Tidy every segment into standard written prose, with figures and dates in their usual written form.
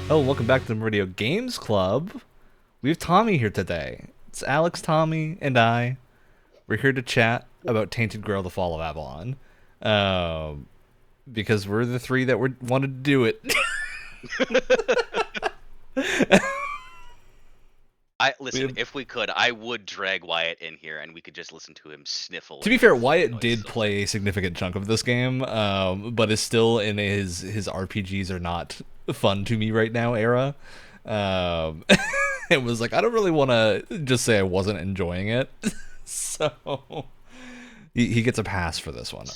Oh, welcome back to the Radio Games Club. We have Tommy here today. It's Alex, Tommy, and I. We're here to chat about Tainted Grail: The Fall of Avalon, um, because we're the three that wanted to do it. I We listen. have- If we could, I would drag Wyatt in here, and we could just listen to him sniffle. to in be fair, his Wyatt noise did play a significant chunk of this game, but is still in his RPGs are not fun to me right now era. Um, it was like I don't really want to just say I wasn't enjoying it, so he gets a pass for this one.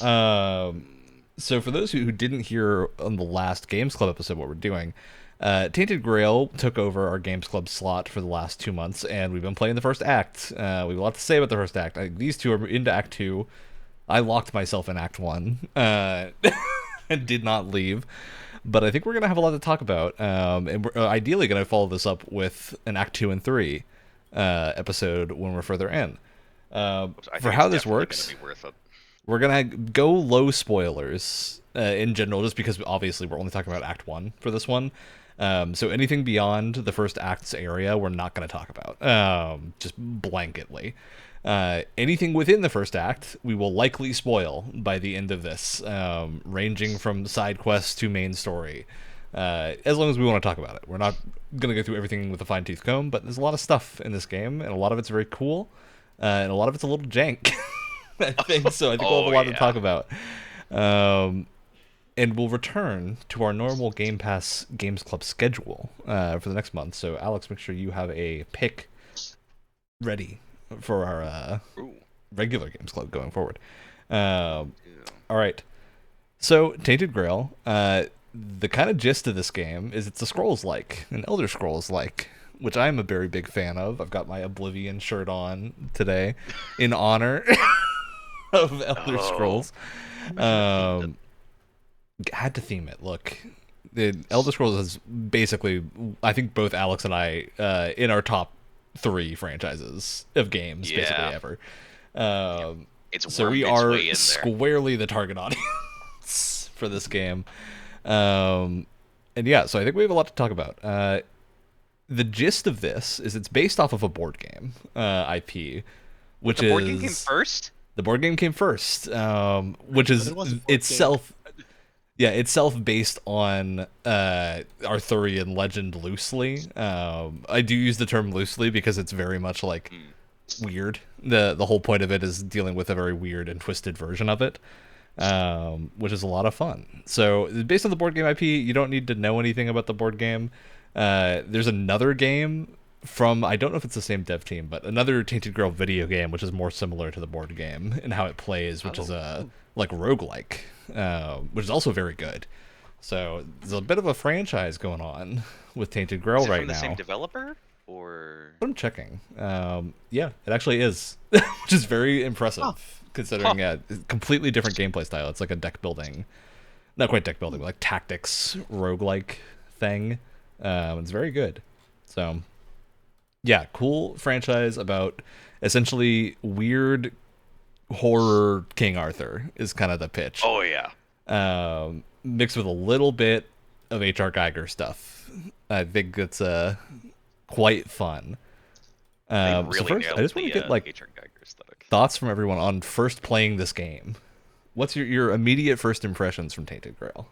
So for those who didn't hear on the last Games Club episode what we're doing, Tainted Grail took over our Games Club slot for the last 2 months, and we've been playing the first act. We have a lot to say about the first act. These two are into Act 2. I locked myself in Act 1 and did not leave. But I think we're going to have a lot to talk about, and we're ideally going to follow this up with an Act 2 and 3 episode when we're further in. I For think how it's this definitely works, gonna be worth it. we're gonna go low spoilers in general, just because obviously we're only talking about Act 1 for this one. So anything beyond the first act's area, we're not going to talk about, just blanketly. Anything within the first act, we will likely spoil by the end of this, ranging from side quests to main story. As long as we want to talk about it. We're not going to go through everything with a fine-tooth comb, but there's a lot of stuff in this game, and a lot of it's very cool, and a lot of it's a little jank. I think so. I think we'll have Oh a lot to yeah. talk about. Um, and we'll return to our normal Game Pass Games Club schedule for the next month. So, Alex, make sure you have a pick ready for our Ooh. regular Games Club going forward. All Yeah. right. So, Tainted Grail. The kind of gist of this game is it's a Scrolls-like, an Elder Scrolls-like, which I'm a very big fan of. I've got my Oblivion shirt on today in honor of Elder Oh, Scrolls. we should have themed it. Um, had to theme it. Look, the Elder Scrolls is basically, I think both Alex and I, in our top three franchises of games, basically Yeah. ever. Yep. Um, It's so we wormed its are way in there. squarely the target audience for this game. Um, and yeah, so I think we have a lot to talk about. The gist of this is it's based off of a board game IP, which The board game came is first. the board game came first, which But is it was a board game. itself, yeah, itself based on Arthurian legend loosely. I do use the term loosely because it's very much like Hmm. weird. The whole point of it is dealing with a very weird and twisted version of it, which is a lot of fun. So based on the board game IP, you don't need to know anything about the board game. There's another game from, I don't know if it's the same dev team, but another Tainted Grail video game, which is more similar to the board game and how it plays, which is like roguelike, which is also very good. So there's a bit of a franchise going on with Tainted Grail Is it right from the now. same developer or? I'm checking. Yeah, it actually is, which is very impressive Huh. considering completely different gameplay style. It's like a deck building, not quite deck building, but like tactics roguelike thing. It's very good. So, yeah, cool franchise about essentially weird horror King Arthur is kind of the pitch. Oh yeah. Mixed with a little bit of H.R. Geiger stuff. I think it's quite fun. They So really first, I nailed just want to the get like H.R. Geiger aesthetic. thoughts from everyone on first playing this game. What's your immediate first impressions from Tainted Grail?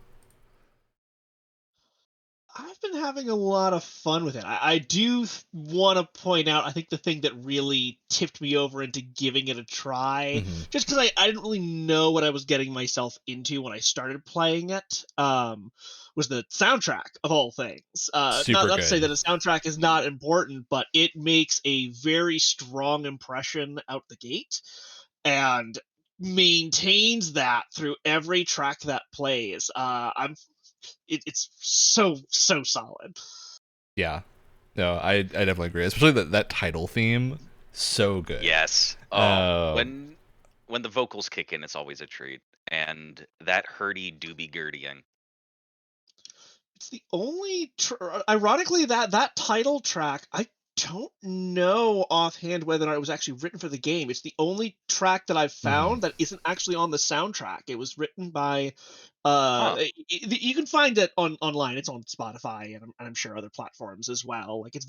I've been having a lot of fun with it. I do want to point out, I think the thing that really tipped me over into giving it a try, Mm-hmm. just because I didn't really know what I was getting myself into when I started playing it, was the soundtrack of all things. Super Not to say good. that a soundtrack is not important, but it makes a very strong impression out the gate, and maintains that through every track that plays. It's so solid. Yeah. No, I definitely agree. Especially that title theme, so good. Yes. Oh, Um, when the vocals kick in, it's always a treat. And that hurdy doobie gurdying. It's the only ironically that title track, I don't know offhand whether or not it was actually written for the game. It's the only track that I've Mhm. found that isn't actually on the soundtrack. It was written by Huh. you can find it online. It's on Spotify and I'm sure other platforms as well. Like it's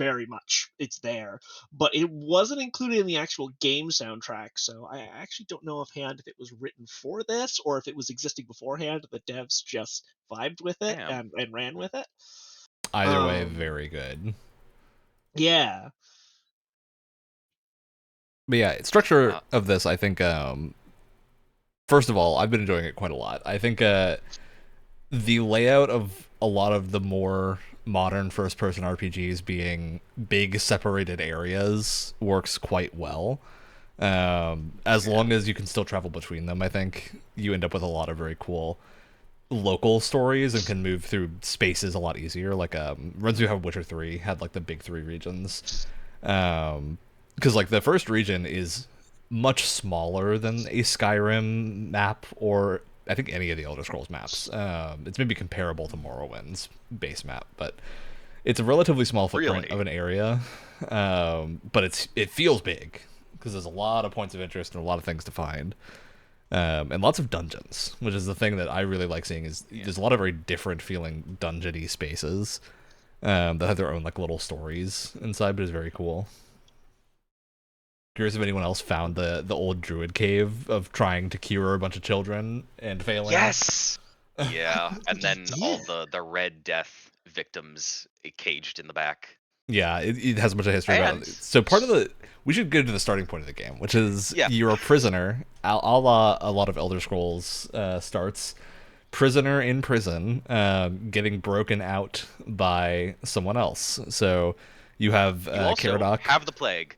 there, but it wasn't included in the actual game soundtrack. So I actually don't know offhand if it was written for this or if it was existing beforehand. The devs just vibed with it Damn. and ran with it. Either way, Um, very good. yeah. But yeah, structure of this, I think. First of all, I've been enjoying it quite a lot. I think the layout of a lot of the more modern first-person RPGs being big separated areas works quite well. As long as you can still travel between them, I think you end up with a lot of very cool local stories and can move through spaces a lot easier. Like runs you have Witcher 3 had like the big three regions. Because like the first region is much smaller than a Skyrim map or I think any of the Elder Scrolls maps. It's maybe comparable to Morrowind's base map, but it's a relatively small footprint Really? of an area. But it feels big because there's a lot of points of interest and a lot of things to find. And lots of dungeons, which is the thing that I really like seeing. Is there's a lot of very different feeling dungeony spaces that have their own like little stories inside, but is very cool. Curious if anyone else found the old druid cave of trying to cure a bunch of children and failing. Yes. Yeah, think and I then all did. the Red Death victims caged in the back. Yeah, it has a bunch of history about And it. So part of the we should get to the starting point of the game, which is yeah, you're a prisoner, a la a lot of Elder Scrolls starts. Prisoner in prison, getting broken out by someone else. So you have you also Caradoc. have the plague.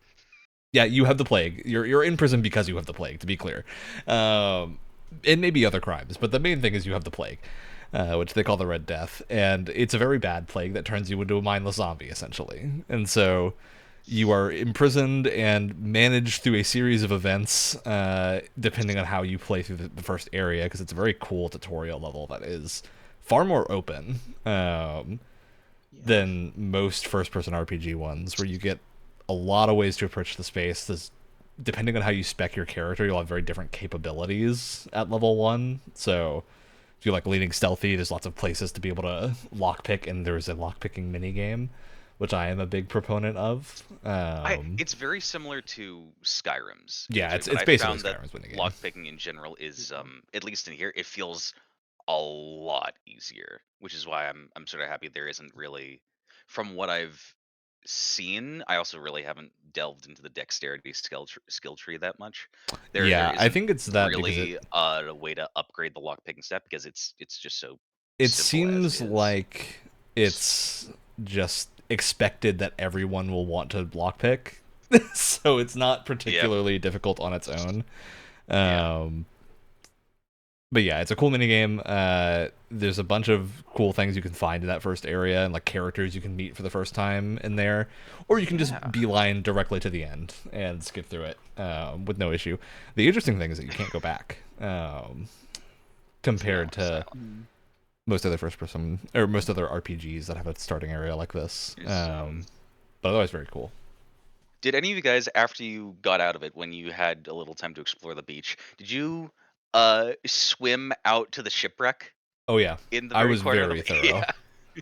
Yeah, you have the plague. You're in prison because you have the plague. To be clear, and maybe other crimes, but the main thing is you have the plague, which they call the Red Death, and it's a very bad plague that turns you into a mindless zombie essentially. And so you are imprisoned and managed through a series of events, depending on how you play through the first area, because it's a very cool tutorial level that is far more open Yeah. than most first-person RPG ones, where you get a lot of ways to approach the space. Depending on how you spec your character, you'll have very different capabilities at level 1. So if you like leaning stealthy, there's lots of places to be able to lockpick, and there's a lockpicking minigame, which I am a big proponent of. It's very similar to Skyrim's Yeah, gameplay, but it's I basically found that Skyrim's minigame. lockpicking in general is at least in here, it feels a lot easier, which is why I'm sort of happy there isn't really, from what I've seen. I also really haven't delved into the dexterity skill tree that much. There Yeah, I isn't think it's that because really a way to upgrade the lockpicking step because it's just so it simple as seems is. like it's just expected that everyone will want to lockpick, so it's not Yeah, particularly difficult on its own. yeah. Um, but yeah, it's a cool minigame. There's a bunch of cool things you can find in that first area, and like characters you can meet for the first time in there, or you can just Yeah. beeline directly to the end and skip through it with no issue. The interesting thing is that you can't go back, Yeah, compared to so Mm. most other first person or most other RPGs that have a starting area like this. is But otherwise, very cool. did any of you guys, after you got out of it, when you had a little time to explore the beach, did you swim out to the shipwreck Oh yeah, in the I very was corner of very the thorough.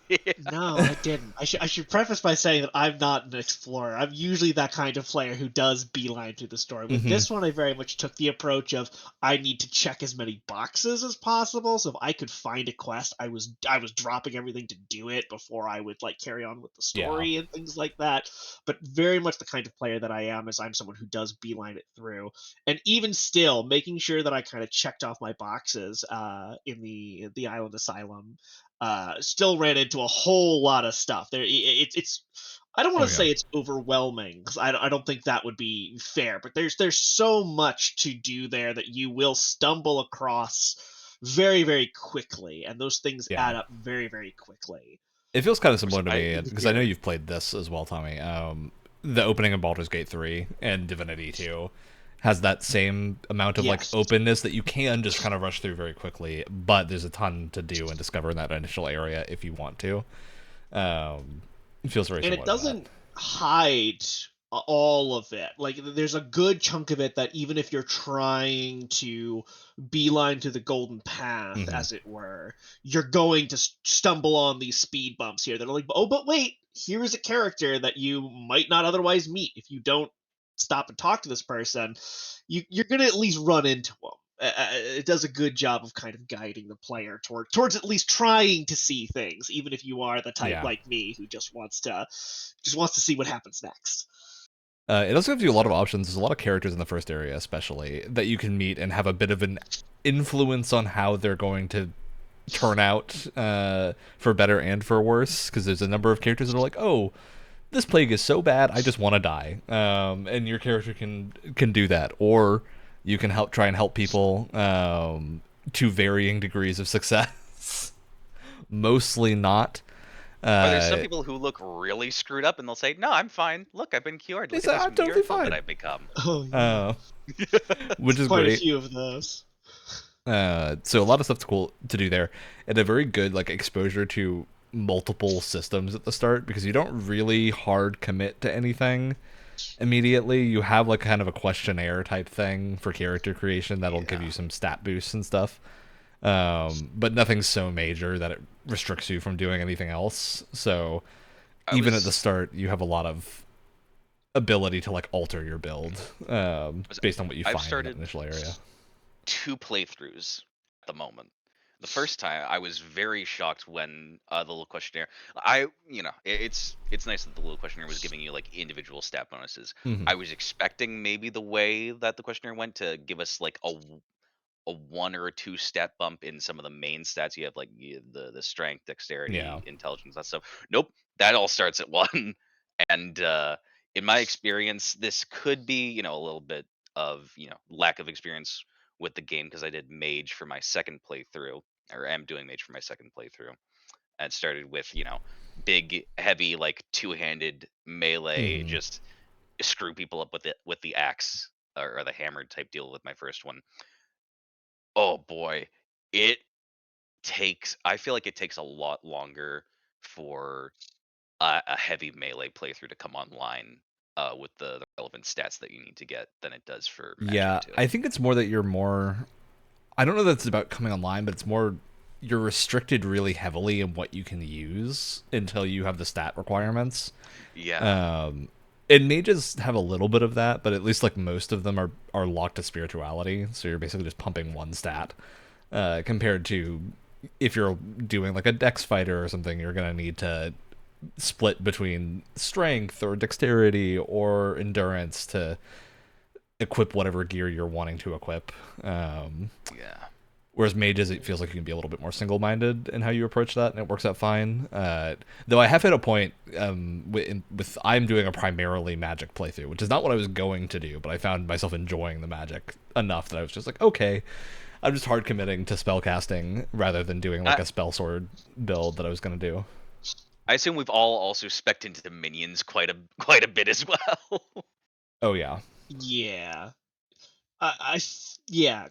yeah. No, I didn't. I should preface by saying that I'm not an explorer. I'm usually that kind of player who does beeline through the story. With Hmm. this one, I very much took the approach of I need to check as many boxes as possible. So if I could find a quest, I was dropping everything to do it before I would like carry on with the Yeah, story and things like that. But very much the kind of player that I am is I'm someone who does beeline it through. And even still, making sure that I kind of checked off my boxes in the island asylum still ran into a whole lot of stuff. It's I don't want oh to yeah, say it's overwhelming because I don't think that would be fair. But there's so much to do there that you will stumble across very very quickly, and those things yeah. add up very very quickly. It feels kind of So similar to I me It was because I know weird. you've played this as well, Tommy. The opening of Baldur's Gate 3 and Divinity 2 has that same amount of like Yes, openness that you can just kind of rush through very quickly, but there's a ton to do and discover in that initial area if you want to. It feels very and it similar to that. doesn't. hide all of it. Like, there's a good chunk of it that even if you're trying to beeline to the golden path, as it were, you're going to stumble on these speed bumps here that are like, oh, but wait, here is a character that you might not otherwise meet if you don't stop and talk to this person. You're going to at least run into them. It does a good job of kind of guiding the player towards at least trying to see things, even if you are the type like me who just wants to see what happens next. It also gives you a lot of options. There's a lot of characters in the first area, especially, that you can meet and have a bit of an influence on how they're going to turn out, for better and for worse. Because there's a number of characters that are like, oh, this plague is so bad, I just want to die. And your character can do that, or you can try and help people to varying degrees of success. Mostly not. There's some people who look really screwed up and they'll say, "No, I'm fine. Look, I've been cured. Look at this I'm totally miracle fine that I've become." Oh, yeah. Which is quite great. a few of those. So a lot of stuff's cool to do there, and a very good like exposure to multiple systems at the start, because you don't really hard commit to anything immediately. You have like kind of a questionnaire type thing for character creation that'll give you some stat boosts and stuff. But nothing so major that it restricts you from doing anything else. So even at the start, you have a lot of ability to like alter your build based on what you find in the initial area. 2 playthroughs at the moment. The first time I was very shocked when the little questionnaire. It's nice that the little questionnaire was giving you like individual stat bonuses. I was expecting maybe the way that the questionnaire went to give us like a 1 or 2 stat bump in some of the main stats. You have like the strength, dexterity, intelligence, that stuff. Nope, that all starts at 1. And in my experience, this could be a little bit of lack of experience with the game, because I did mage for my second playthrough, or am doing mage for my second playthrough, and started with big heavy like two-handed melee, just screw people up with the axe or the hammer type deal with my first one. Oh boy, I feel like it takes a lot longer for a heavy melee playthrough to come online with the relevant stats that you need to get than it does for Magic 2. I think it's more that you're more... I don't know that it's about coming online, but it's more you're restricted really heavily in what you can use until you have the stat requirements. Yeah. And mages have a little bit of that, but at least like most of them are locked to spirituality, so you're basically just pumping one stat. Compared to if you're doing like a dex fighter or something, you're gonna need to split between strength or dexterity or endurance to equip whatever gear you're wanting to equip. Whereas mages, it feels like you can be a little bit more single-minded in how you approach that, and it works out fine. Though I have hit a point with I'm doing a primarily magic playthrough, which is not what I was going to do, but I found myself enjoying the magic enough that I was just like, okay, I'm just hard committing to spellcasting rather than doing like a spell sword build that I was going to do. I assume we've all also spec'd into minions quite a bit as well. Oh yeah. Yeah.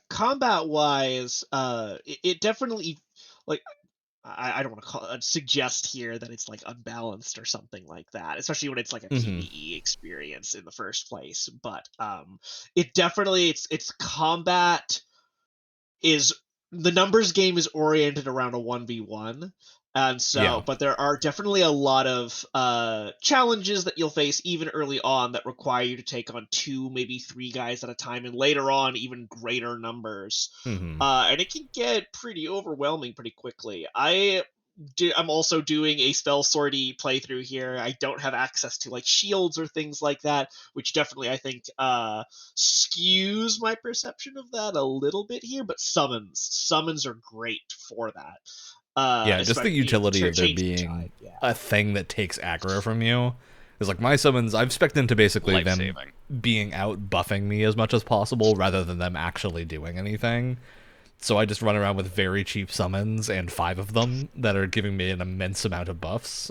Combat wise, it definitely, like, I don't want to suggest here that it's like unbalanced or something like that, especially when it's like a PvE experience in the first place. But it definitely, its combat is, the numbers game is oriented around a 1v1. And so, but there are definitely a lot of challenges that you'll face even early on that require you to take on 2, maybe 3 guys at a time, and later on even greater numbers. And it can get pretty overwhelming pretty quickly. I'm also doing a spell sortie playthrough here. I don't have access to like shields or things like that, which definitely I think skews my perception of that a little bit here. But summons are great for that. Just the utility of there being a thing that takes aggro from you is like my summons. I've spec'd into basically them being out buffing me as much as possible rather than them actually doing anything. So I just run around with very cheap summons and 5 of them that are giving me an immense amount of buffs,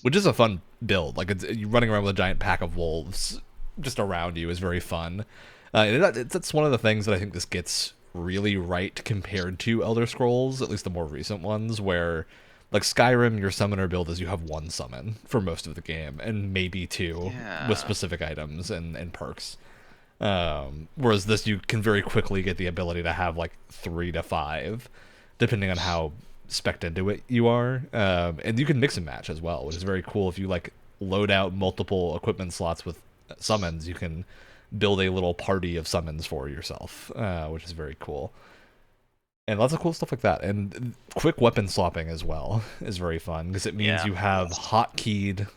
which is a fun build. Like you running around with a giant pack of wolves just around you is very fun. That's one of the things that I think this gets really right compared to Elder Scrolls, at least the more recent ones, where Like Skyrim, your summoner build is you have one summon for most of the game, and maybe two with Yeah. specific items and perks. Whereas this, you can very quickly get the ability to have like 3 to 5, depending on how spec'd into it you are. And you can mix and match as well, which is very cool. If you like load out multiple equipment slots with summons, you can build a little party of summons for yourself, which is very cool. And lots of cool stuff like that. And quick weapon swapping as well is very fun because it means Yeah. you have hotkeyed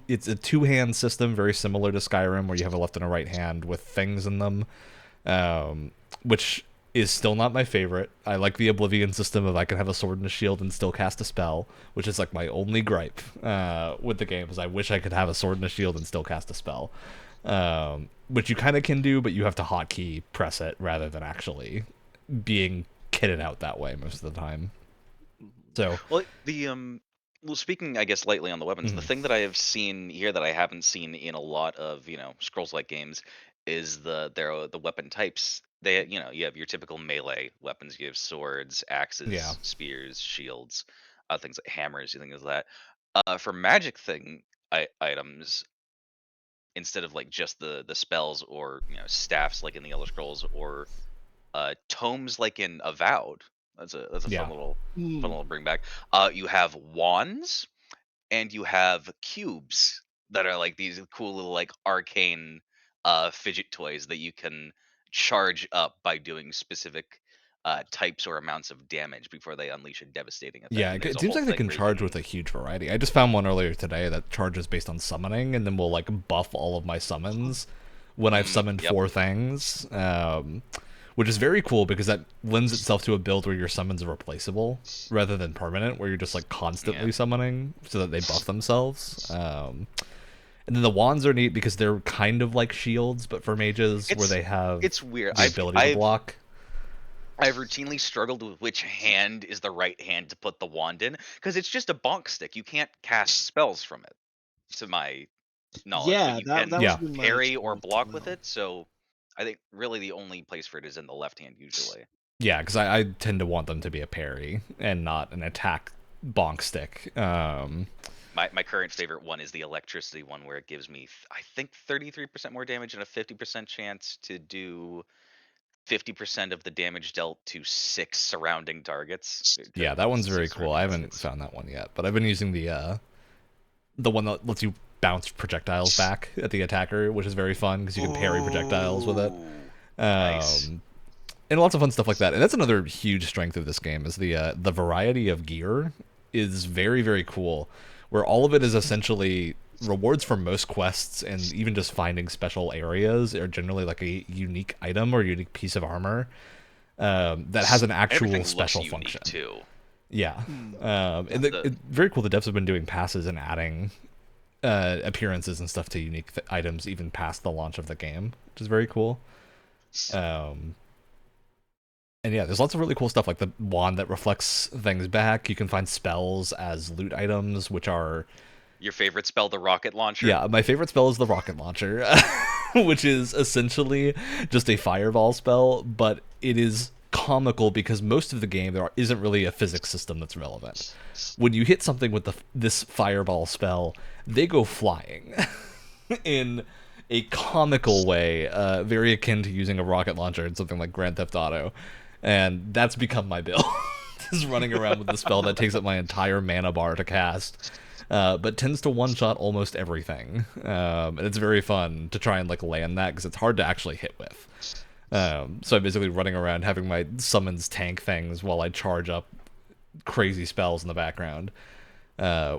it's a two-hand system, very similar to Skyrim, where you have a left and a right hand with things in them, which is still not my favorite. I like the Oblivion system of I can have a sword and a shield and still cast a spell, which is like my only gripe with the game, is I wish I could have a sword and a shield and still cast a spell. Which you kind of can do, but you have to hotkey press it rather than actually being kitted out that way most of the time. So Well, well, speaking, I guess, lightly on the weapons, the thing that I have seen here that I haven't seen in a lot of, Scrolls-like games is the weapon types. You have your typical melee weapons. You have swords, axes, Yeah. spears, shields, things like hammers, things like that. For magic items, instead of like just the spells or staffs like in the Elder Scrolls, or tomes like in Avowed. That's a Yeah. fun little bring back. You have wands and you have cubes that are like these cool little like arcane fidget toys that you can charge up by doing specific types or amounts of damage before they unleash a devastating effect. Yeah, And there's it a seems whole like they thing can where you charge with a huge variety. I just found one earlier today that charges based on summoning, and then will like buff all of my summons when I've summoned yep. 4 things, which is very cool because that lends itself to a build where your summons are replaceable rather than permanent, where you're just like constantly summoning so that they buff themselves. And then the wands are neat because they're kind of like shields, but for mages, where they have it's weird. the ability to block. I've routinely struggled with which hand is the right hand to put the wand in, because it's just a bonk stick. You can't cast spells from it, to my knowledge, but Yeah, you that can was Yeah. been my parry or experience as block with well. it. So I think really the only place for it is in the left hand usually. Yeah, because I tend to want them to be a parry and not an attack bonk stick. My current favorite one is the electricity one, where it gives me I think 33% more damage and a 50% chance to do 50% of the damage dealt to 6 surrounding targets. Yeah, that one's very 6 cool. I surrounding haven't targets. found that one yet, but I've been using the one that lets you bounce projectiles back at the attacker, which is very fun because you can parry projectiles with it. Ooh, nice. And lots of fun stuff like that. And that's another huge strength of this game, is the variety of gear is very, very cool, where all of it is essentially rewards for most quests, and even just finding special areas are generally like a unique item or unique piece of armor that has an actual Everything special looks unique function. too. Yeah. And it's very cool. The devs have been doing passes and adding appearances and stuff to unique items even past the launch of the game, which is very cool. And yeah, there's lots of really cool stuff, like the wand that reflects things back. You can find spells as loot items, which are... Your favorite spell, the rocket launcher? Yeah, my favorite spell is the rocket launcher, which is essentially just a fireball spell, but it is comical because most of the game there isn't really a physics system that's relevant. When you hit something with this fireball spell, they go flying in a comical way, very akin to using a rocket launcher in something like Grand Theft Auto. And that's become my build, is running around with the spell that takes up my entire mana bar to cast, but tends to one-shot almost everything. And it's very fun to try and like land that, because it's hard to actually hit with. So I'm basically running around having my summons tank things while I charge up crazy spells in the background,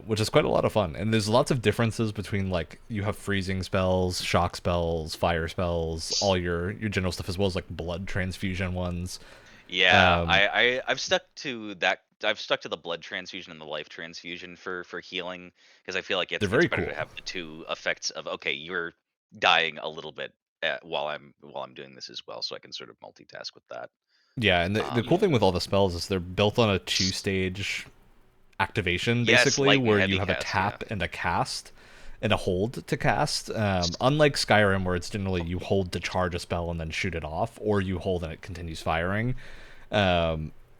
which is quite a lot of fun. And there's lots of differences between, like, you have freezing spells, shock spells, fire spells, all your general stuff, as well as like blood transfusion ones. Yeah, I've stuck to that. I've stuck to the blood transfusion and the life transfusion for healing, because I feel like it's They're very better cool. to have the two effects of, okay, you're dying a little bit while I'm doing this as well, so I can sort of multitask with that. Yeah, and the cool thing with all the spells is they're built on a 2-stage activation, Yes, basically, light and where heavy you have a cast, tap yeah. and a cast and a hold to cast. Unlike Skyrim, where it's generally you hold to charge a spell and then shoot it off, or you hold and it continues firing.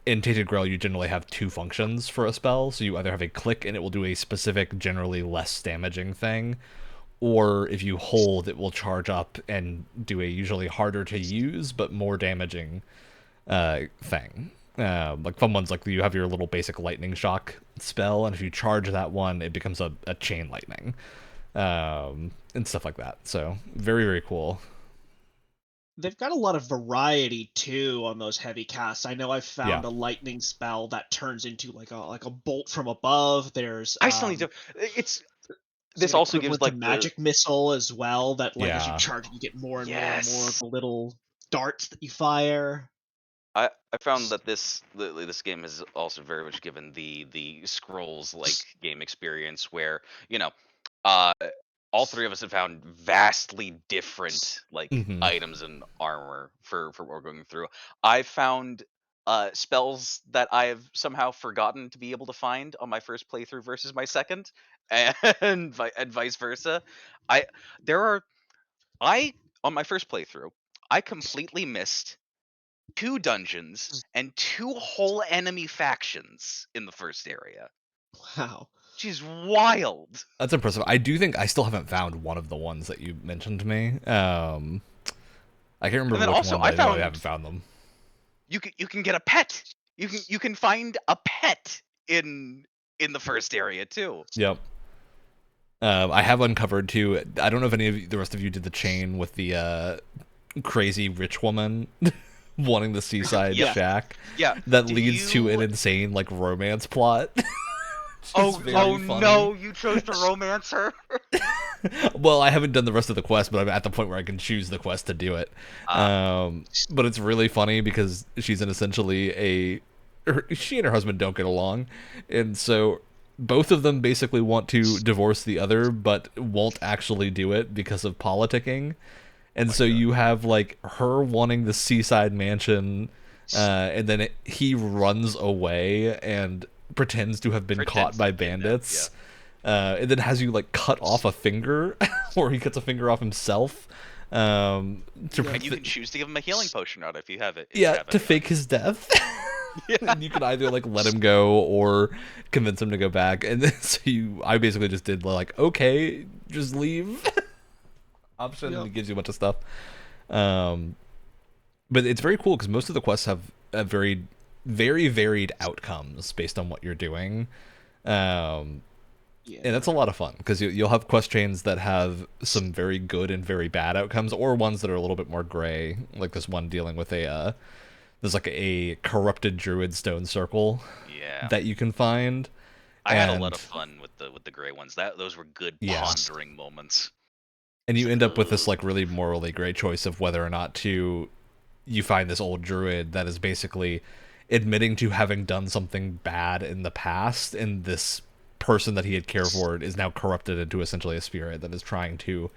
in Tainted Grail, you generally have two functions for a spell. So you either have a click and it will do a specific, generally less damaging thing, or if you hold, it will charge up and do a usually harder to use but more damaging thing. Like fun ones, like you have your little basic lightning shock spell, and if you charge that one, it becomes a chain lightning, and stuff like that. So very, very cool. They've got a lot of variety too on those heavy casts. I know I've found Yeah. a lightning spell that turns into like a bolt from above. There's I still need to. It's this an also gives equivalent to like magic missile as well. That like as you Yeah. charge, you get more and more and more of Yes. the little darts that you fire. I found that this game has also very much given the scrolls like game experience where uh all three of us have found vastly different like Mhm. items and armor for what we're going through. I found spells that I have somehow forgotten to be able to find on my first playthrough versus my second, and vice versa. I there are I on my first playthrough I completely missed 2 dungeons and 2 whole enemy factions in the first area. Wow. Which is wild. That's impressive. I do think I still haven't found one of the ones that you mentioned to me. I can't remember And then which also one, but I I know I found haven't found them. you can get a pet. You can find a pet in the first area too. Yep. I have uncovered too. I don't know if any of the rest of you did the chain with the crazy rich woman wanting the seaside Yeah. shack. Yeah. That Do leads to you- an insane like romance plot. Oh very funny. no, you chose to romance her. Well, I haven't done the rest of the quest, but I'm at the point where I can choose the quest to do it. But it's really funny because she's essentially she and her husband don't get along, and so both of them basically want to divorce the other, but won't actually do it because of politicking. And so you have like her wanting the seaside mansion, and then he runs away and pretends to have been caught by bandits. And then has you like cut off a finger, or he cuts a finger off himself. And you can choose to give him a healing potion out if you have it. To fake his death. And you can either like let him go or convince him to go back. And then I basically just did like, okay, just leave. Option, and it gives you a bunch of stuff. But it's very cool because most of the quests have a very, very varied outcomes based on what you're doing. And that's a lot of fun because you'll have quest chains that have some very good and very bad outcomes, or ones that are a little bit more gray, like this one dealing with there's like a corrupted druid stone circle that you can find. I had a lot of fun with the gray ones. Those were good pondering moments. And you end up with this like really morally gray choice of whether or not you find this old druid that is basically admitting to having done something bad in the past, and this person that he had cared for is now corrupted into essentially a spirit that is trying to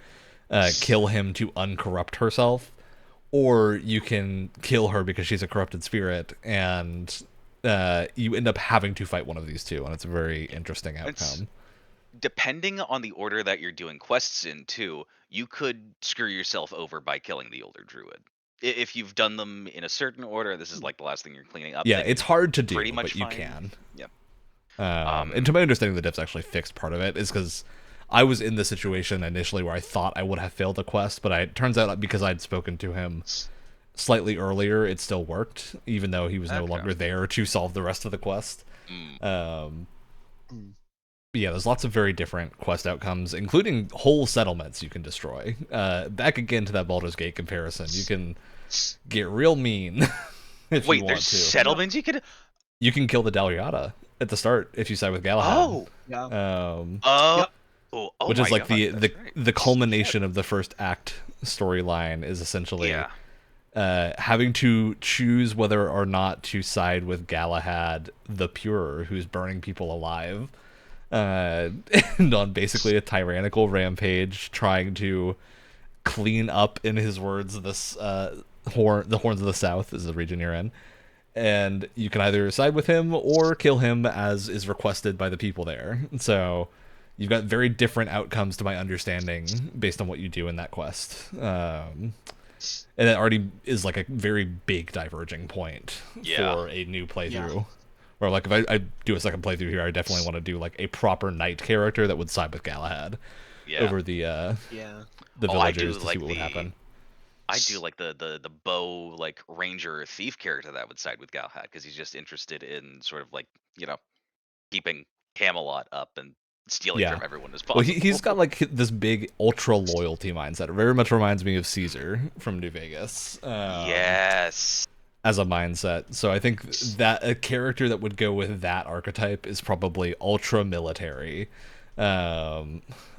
kill him to uncorrupt herself, or you can kill her because she's a corrupted spirit, and you end up having to fight one of these two, and it's a very interesting outcome. Depending on the order that you're doing quests in too, you could screw yourself over by killing the older druid. If you've done them in a certain order, this is like the last thing you're cleaning up. Yeah, it's hard to do, pretty much but you can. Yeah. And to my understanding, the devs actually fixed part of it, is because I was in the situation initially where I thought I would have failed a quest, but it turns out because I'd spoken to him slightly earlier, it still worked, even though he was no longer there to solve the rest of the quest. But yeah, there's lots of very different quest outcomes, including whole settlements you can destroy. Back again to that Baldur's Gate comparison, you can get real mean if you want there's to. Settlements you could... You can kill the Daliata at the start if you side with Galahad. Which is like the culmination of the first act storyline, is essentially having to choose whether or not to side with Galahad the Pure, who's burning people alive, and on basically a tyrannical rampage, trying to clean up, in his words, this the Horns of the South is the region you're in. And you can either side with him or kill him, as is requested by the people there. So you've got very different outcomes, to my understanding, based on what you do in that quest. And that already is like a very big diverging point for a new playthrough. Yeah. Where like if I do a second playthrough here, I definitely want to do like a proper knight character that would side with Galahad over the villagers to see what would happen. I do like the bow like ranger or thief character that would side with Galahad because he's just interested in sort of like keeping Camelot up and stealing from everyone as possible. Well, he's got like this big ultra loyalty mindset. It very much reminds me of Caesar from New Vegas. Yes. As a mindset. So I think that a character that would go with that archetype is probably ultra military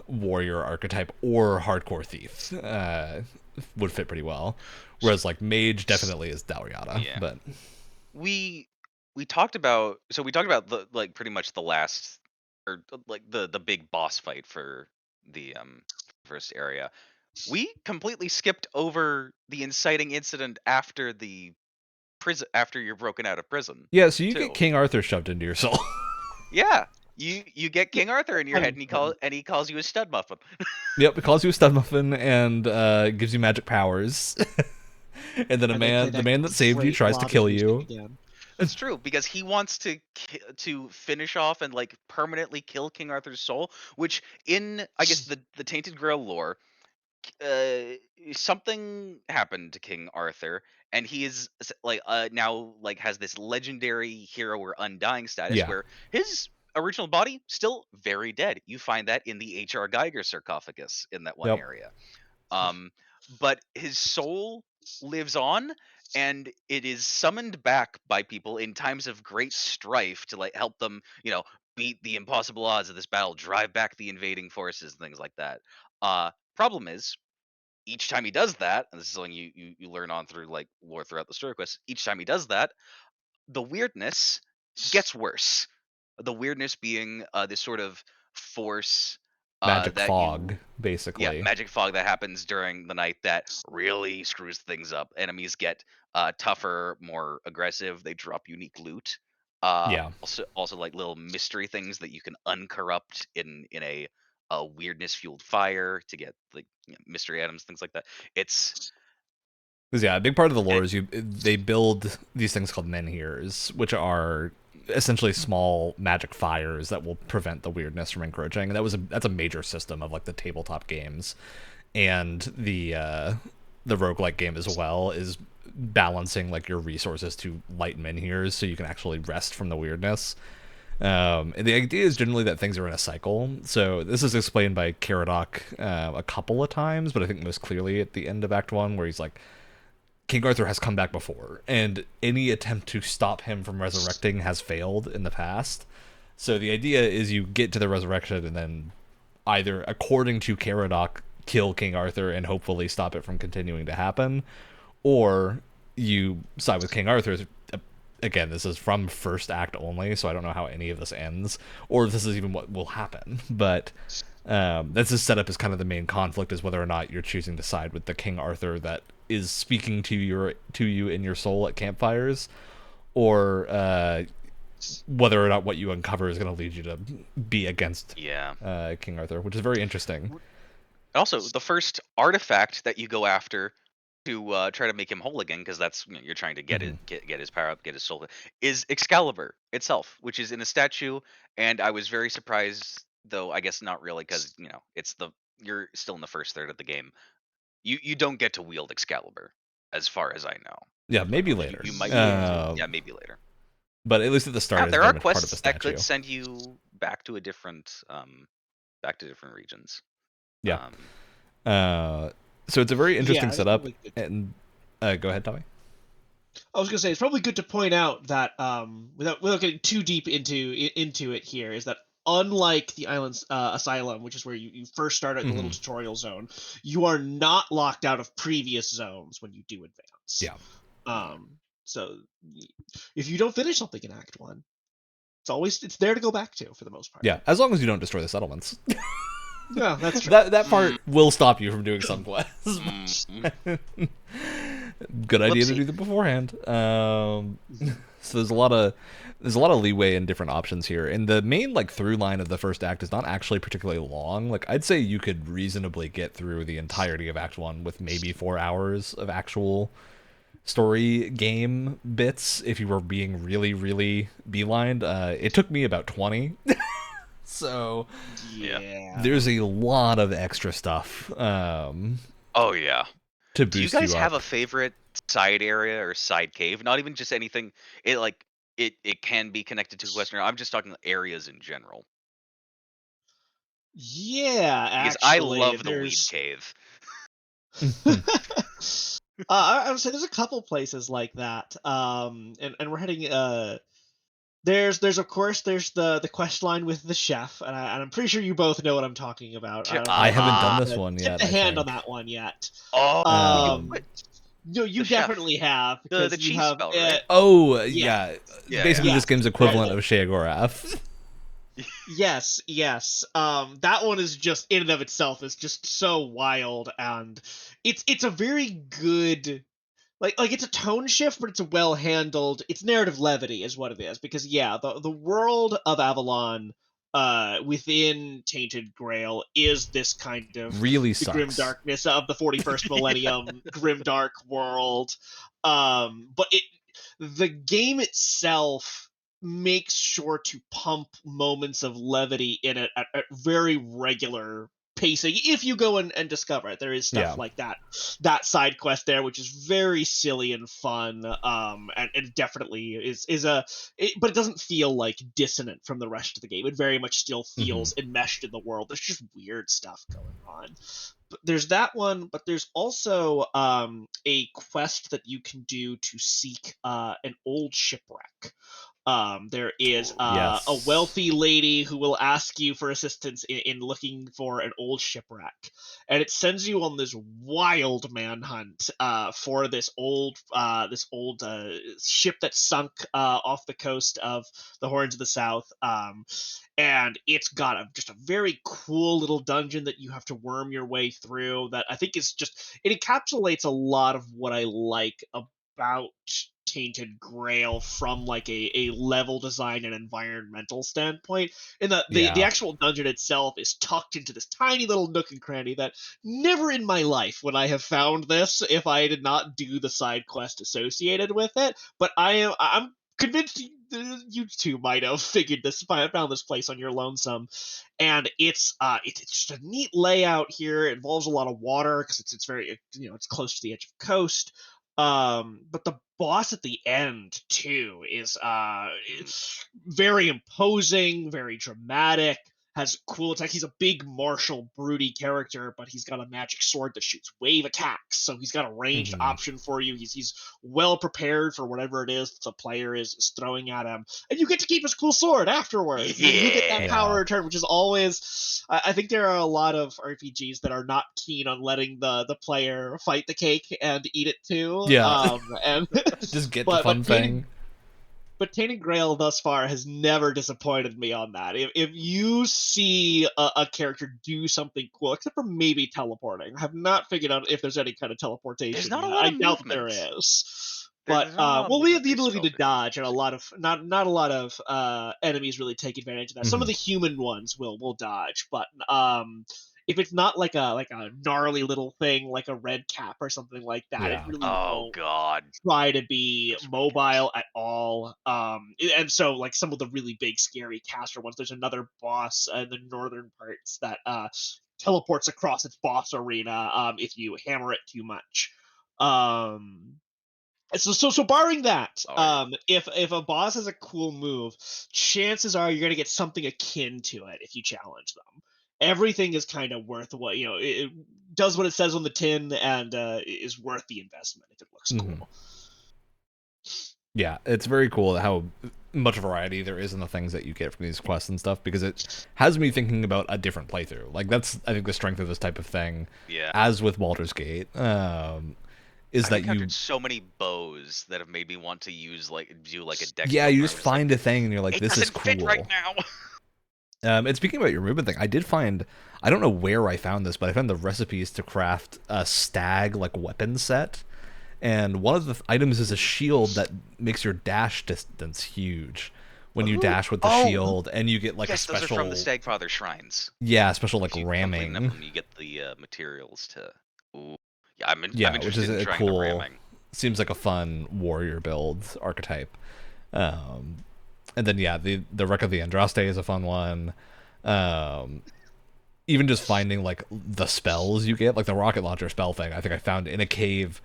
warrior archetype or hardcore thief would fit pretty well. Whereas like mage definitely is Dalriada. Yeah. But we talked about the like pretty much the last or like the big boss fight for the first area. We completely skipped over the inciting incident after the prison after you're broken out of prison. Yeah, so you get King Arthur shoved into your soul. Yeah. You get King Arthur in your head and he calls you a stud muffin. Yep, it calls you a stud muffin and gives you magic powers. And then the man that saved you tries to kill you. That's true because he wants to finish off and like permanently kill King Arthur's soul, which in I guess the Tainted Grail lore, something happened to King Arthur and he is like now like has this legendary hero or undying status where his original body still very dead. You find that in the H.R. Geiger sarcophagus in that one area. But his soul lives on and it is summoned back by people in times of great strife to like help them, beat the impossible odds of this battle, drive back the invading forces and things like that. Problem is, each time he does that, and this is something you learn on through like lore throughout the story quest, each time he does that, the weirdness gets worse. The weirdness being this sort of force magic fog, basically. Yeah, magic fog that happens during the night that really screws things up. Enemies get tougher, more aggressive. They drop unique loot. Also like little mystery things that you can uncorrupt in a weirdness fueled fire to get like mystery items, things like that. It's a big part of the lore is they build these things called menhirs, which are essentially small magic fires that will prevent the weirdness from encroaching. That's a major system of like the tabletop games, and the roguelike game as well is balancing like your resources to light menhirs so you can actually rest from the weirdness. And the idea is generally that things are in a cycle. So this is explained by Caradoc a couple of times, but I think most clearly at the end of Act 1 where he's like, King Arthur has come back before, and any attempt to stop him from resurrecting has failed in the past. So the idea is you get to the resurrection and then either, according to Caradoc, kill King Arthur and hopefully stop it from continuing to happen, or you side with King Arthur. Again, this is from first act only, so I don't know how any of this ends, or if this is even what will happen. But that's the setup as kind of the main conflict, is whether or not you're choosing to side with the King Arthur that is speaking to you in your soul at campfires, or whether or not what you uncover is going to lead you to be against King Arthur, which is very interesting. Also, the first artifact that you go after to try to make him whole again, because that's you're trying to get get his power up, get his soul, is Excalibur itself, which is in a statue. And I was very surprised, though I guess not really, because you're still in the first third of the game. You don't get to wield Excalibur, as far as I know. Yeah, maybe later. You might be able to. Maybe later. But at least at the start, there are quests that could send you back to different regions. Yeah. So it's a very interesting setup. And go ahead, Tommy. I was gonna say it's probably good to point out that without getting too deep into it here, is that unlike the Island's Asylum, which is where you first start at the little tutorial zone, you are not locked out of previous zones when you do advance. Yeah. So if you don't finish something in Act 1, it's there to go back to for the most part. Yeah, as long as you don't destroy the settlements. Yeah, that's true. That part will stop you from doing some quests. Good idea to do them beforehand. So there's a lot of leeway and different options here. And the main like through line of the first act is not actually particularly long. Like I'd say you could reasonably get through the entirety of Act 1 with maybe 4 hours of actual story game bits if you were being really, really beelined. It took me about 20. So Yeah. there's a lot of extra stuff Oh yeah. to Do you boost guys you have up. a favorite side area or side cave? Not even just anything. It can be connected to a question. I'm just talking areas in general. Yeah, Because I actually, love the weed there's. cave. I would say there's a couple places like that. And we're heading. There's of course there's the quest line with the chef, and I'm pretty sure you both know what I'm talking about. I don't I think haven't you done Uh-huh. this one tipped yet, a I hand on think. that one yet. Oh, Um, no, the you chef. definitely have The because you cheese have. spell, right? Oh, Yeah, yeah. Yeah. Basically, this yes, game's that equivalent one. of Sheogorath. Yes. That one is just in and of itself is just so wild, and it's a very good like it's a tone shift, but it's a well handled. It's narrative levity is what it is because yeah, the world of Avalon within Tainted Grail is this kind of Really the grim sucks. darkness of the 41st millennium grim dark world. But the game itself makes sure to pump moments of levity in it at very regular pacing if you go and discover it. There is stuff Yeah. like that side quest there which is very silly and fun, and definitely but it doesn't feel like dissonant from the rest of the game. It very much still Hmm. feels enmeshed in the world. There's just weird stuff going on. But there's that one, but there's also a quest that you can do to seek an old shipwreck. There is a Yes. wealthy lady who will ask you for assistance in looking for an old shipwreck, and it sends you on this wild manhunt for this old ship that sunk off the coast of the Horns of the South. And it's got just a very cool little dungeon that you have to worm your way through. That I think is just it encapsulates a lot of what I like about Tainted Grail from like a level design and environmental standpoint. And the Yeah. actual dungeon itself is tucked into this tiny little nook and cranny that never in my life would I have found this if I did not do the side quest associated with it. But I'm convinced you two might have found this place on your lonesome, and it's just a neat layout here. It involves a lot of water because it's very it's close to the edge of the coast. But the boss at the end too is Mm. very imposing, very dramatic, has cool attacks. He's a big martial broody character, but he's got a magic sword that shoots wave attacks, so he's got a ranged Hmm. option for you. He's well prepared for whatever it is the player is throwing at him, and you get to keep his cool sword afterwards. You get that Yeah. power Yeah. return, which is always. I think there are a lot of RPGs that are not keen on letting the player fight the cake and eat it too. Yeah. And Just get the but fun thing. Tainted Grail thus far has never disappointed me on that. If you see a character do something cool, except for maybe teleporting, I have not figured out if there's any kind of There's teleportation not a yet. lot I of doubt that there movement. is. But There's not a lot of well, we have movement the through ability to stealth areas, dodge, and a lot of not a lot of enemies really take advantage of that. Some Hmm. of the human ones will dodge, but if it's not like a gnarly little thing like a red cap or something like that, it Yeah. really Oh won't god, try to be those are ridiculous. mobile at all. And so like some of the really big scary caster ones, there's another boss in the northern parts that teleports across its boss arena if you hammer it too much. Um so barring that, Oh yeah. if a boss has a cool move, chances are you're gonna get something akin to it if you challenge them. Everything is kind of worth what it does what it says on the tin and is worth the investment if it looks Hmm. cool. Yeah, it's very cool how much variety there is in the things that you get from these quests and stuff because it has me thinking about a different playthrough. Like that's I think the strength of this type of thing, Yeah. as with Baldur's Gate, is I've that you encountered so many bows that have made me want to do like a dex yeah build you where just I'm just like, find a thing and you're like it this is doesn't fit right cool. now. And speaking about your movement thing, I did find I don't know where I found this, but I found the recipes to craft a stag like weapon set. and one of the items is a shield that makes your dash distance huge when you dash with the shield, and you get like a special. Those are from the Stagfather shrines. Yeah, special like If you ramming. complete them, you get the materials to. Ooh. Yeah, I'm Yeah, interested in trying the ramming. Seems like a fun warrior build archetype. And then the Wreck of the Andraste is a fun one. Even just finding like the spells you get, like the rocket launcher spell thing, I think I found in a cave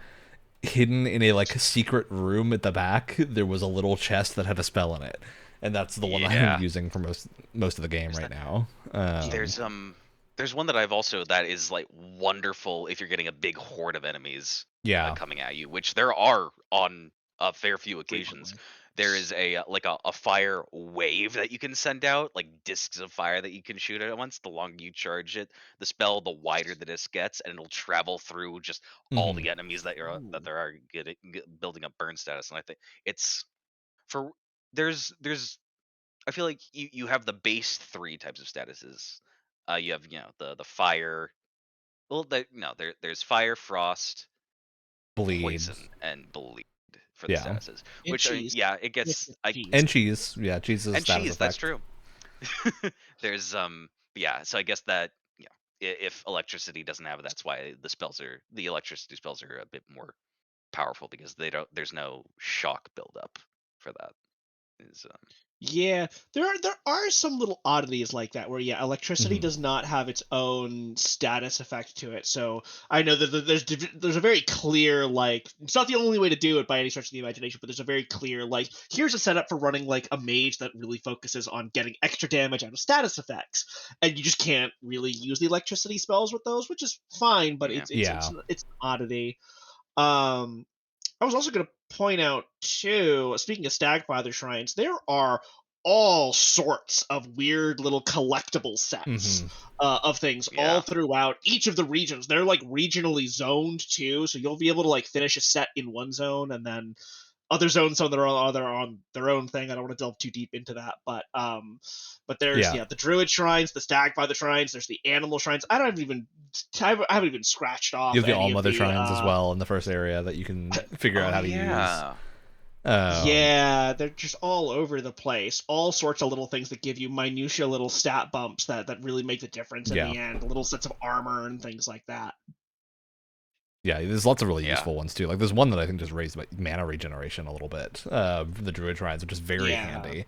hidden in a like secret room at the back. There was a little chest that had a spell in it, and that's the one I'm using for most of the game right now. There's one that I've also that is like wonderful if you're getting a big horde of enemies coming at you, which there are on a fair few occasions. There is a fire wave that you can send out, like discs of fire that you can shoot at once. The longer you charge it, the spell, the wider the disc gets, and it'll travel through just all the enemies that there are building up burn status. And I think it's for there's I feel like you have the base 3 types of statuses. You have the fire. Well, there's fire, frost, bleed, poison, and bleed for the statuses. And Which cheese. it gets and cheese. Yeah, cheese is and status cheese. effect. That's true. There's So I guess that if electricity doesn't have it, that's why the electricity spells are a bit more powerful because there's no shock buildup for that. Yeah, there are some little oddities like that where electricity does not have its own status effect to it. So I know that there's a very clear, like, it's not the only way to do it by any stretch of the imagination, but there's a very clear, like, here's a setup for running like a mage that really focuses on getting extra damage out of status effects, and you just can't really use the electricity spells with those, which is fine, but it's an oddity. I was also going to point out, too, speaking of Stagfather shrines, there are all sorts of weird little collectible sets of things all throughout each of the regions. They're like regionally zoned, too, so you'll be able to like finish a set in one zone and then other zones on their own thing. I don't want to delve too deep into that, but there's the Druid shrines, the Stagfather shrines, there's the animal shrines. I haven't even scratched off. You have the All Mother shrines as well in the first area that you can figure out how to use. They're just all over the place. All sorts of little things that give you minutia little stat bumps that really make the difference in the end. Little sets of armor and things like that. Yeah, there's lots of really useful ones too. Like there's one that I think just raised my mana regeneration a little bit. The Druid shrines, which is very handy.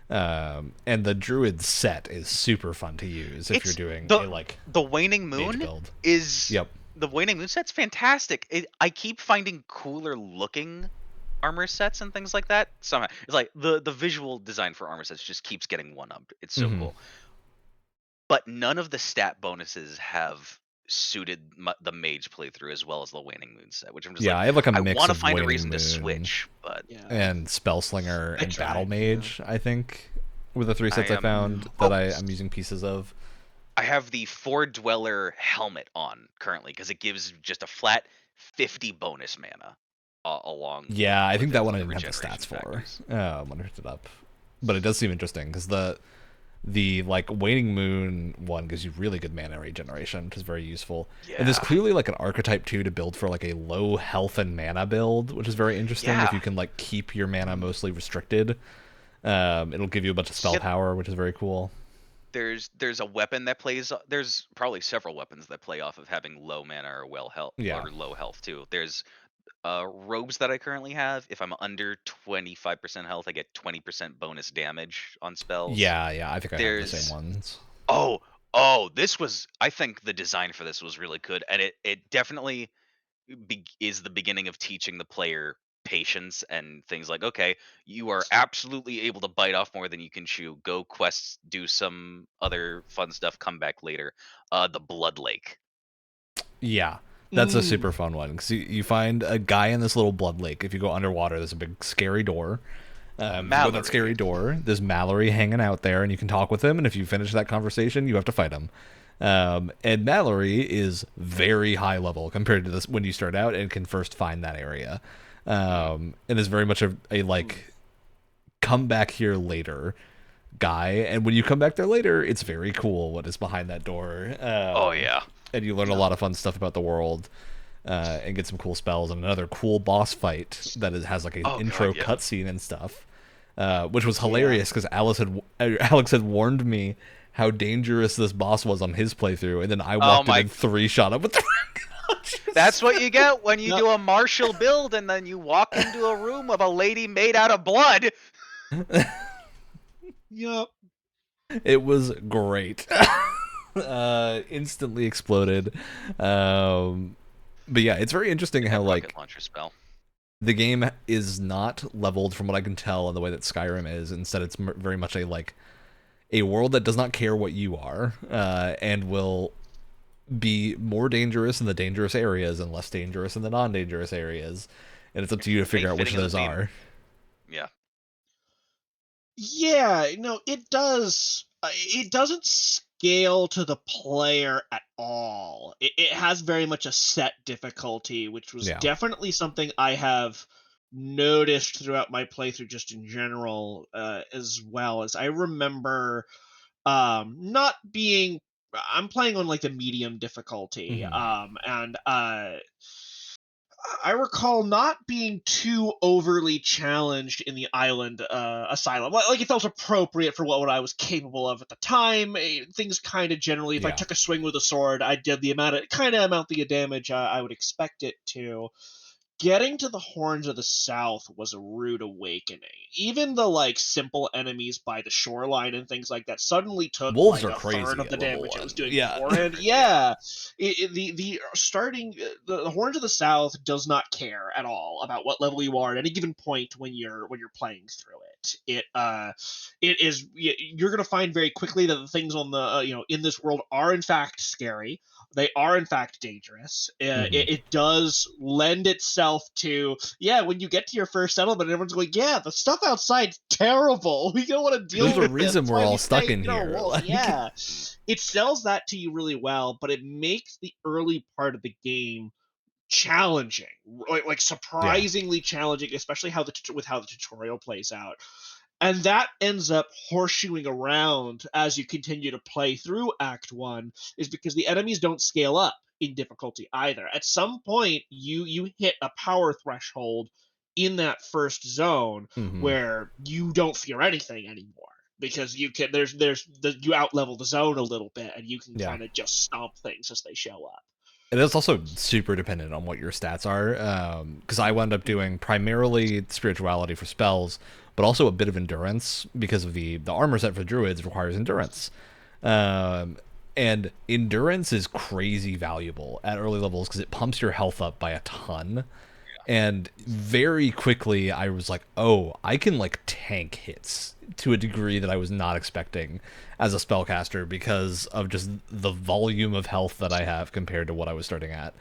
And the Druid set is super fun to use if you're doing the Waning Moon build. The Waning Moon set's fantastic. I keep finding cooler looking armor sets and things like that. Somehow it's like the visual design for armor sets just keeps getting one-upped. It's so cool. But none of the stat bonuses have suited the mage playthrough as well as the Waning Moon set, which I'm just I have like a mix I want to of find Waning a reason Moon to switch, but and Spellslinger and Battle Mage, I think, were the 3 sets I found that I'm using pieces of. I have the 4 Dweller helmet on currently because it gives just a flat 50 bonus mana along. Yeah, I think that one I didn't have the stats for. I wondered it up, but it does seem interesting because the like Waning Moon one gives you really good mana regeneration, which is very useful. And there's clearly like an archetype too to build for like a low health and mana build, which is very interesting. If you can like keep your mana mostly restricted, it'll give you a bunch of spell power, which is very cool. There's a weapon that plays. There's probably several weapons that play off of having low mana or or low health too. There's robes that I currently have. If I'm under 25% health, I get 20% bonus damage on spells. Yeah, I think I have the same ones. I think the design for this was really good, and it definitely is the beginning of teaching the player patience and things like, okay, you are absolutely able to bite off more than you can chew. Go quests, do some other fun stuff, come back later. The Blood Lake. Yeah. That's a super fun one because you find a guy in this little blood lake. If you go underwater, there's a big scary door. That scary door, there's Mallory hanging out there, and you can talk with him. And if you finish that conversation, you have to fight him. And Mallory is very high level compared to this when you start out and can first find that area. And is very much a like come back here later guy. And when you come back there later, it's very cool what is behind that door. And you learn a lot of fun stuff about the world. and get some cool spells, and another cool boss fight that has like an Oh intro god, yeah. cutscene and stuff, which was hilarious because Alex had warned me how dangerous this boss was on his playthrough, and then I walked in and 3-shot him with the That's what you get when you Yep. do a martial build and then you walk into a room of a lady made out of blood. Yep. It was great. Instantly exploded. But yeah, it's very interesting how like rocket launcher spell. the game is not leveled from what I can tell in the way that Skyrim is. Instead, it's very much a world that does not care what you are, and will be more dangerous in the dangerous areas and less dangerous in the non-dangerous areas. And it's up to you to figure out which of those are. Yeah. Yeah, no, it does. It doesn't scale to the player at all. It has very much a set difficulty, which was Yeah. definitely something I have noticed throughout my playthrough, just in general, as well. As I remember, not being. I'm playing on like the medium difficulty, and I recall not being too overly challenged in the island asylum. Like it felt appropriate for what I was capable of at the time. Things kind of generally, if I Yeah. took a swing with a sword, I did the amount of damage I would expect it to. Getting to the Horns of the South was a rude awakening. Even the like simple enemies by the shoreline and things like that suddenly took Wolves like are a third crazy of the at level damage it 1. was doing Yeah. beforehand. Yeah, the starting the Horns of the South does not care at all about what level you are at any given point when you're playing through it. It is you're gonna find very quickly that the things on the in this world are in fact scary. They are in fact dangerous. It does lend itself to when you get to your first settlement, everyone's going, yeah, the stuff outside's terrible. We don't want to deal There's with a reason this. we're all stuck in here. Wolves. Yeah, it sells that to you really well, but it makes the early part of the game challenging, like surprisingly challenging, especially with how the tutorial plays out. And that ends up horseshoeing around as you continue to play through Act 1, is because the enemies don't scale up in difficulty either. At some point, you hit a power threshold in that first zone where you don't fear anything anymore. Because you can you out level the zone a little bit and you can kind of just stomp things as they show up. And it's also super dependent on what your stats are, because I wound up doing primarily spirituality for spells, but also a bit of endurance because of the armor set for druids requires endurance. And endurance is crazy valuable at early levels because it pumps your health up by a ton. And very quickly I was like, oh, I can like tank hits to a degree that I was not expecting as a spellcaster because of just the volume of health that I have compared to what I was starting at.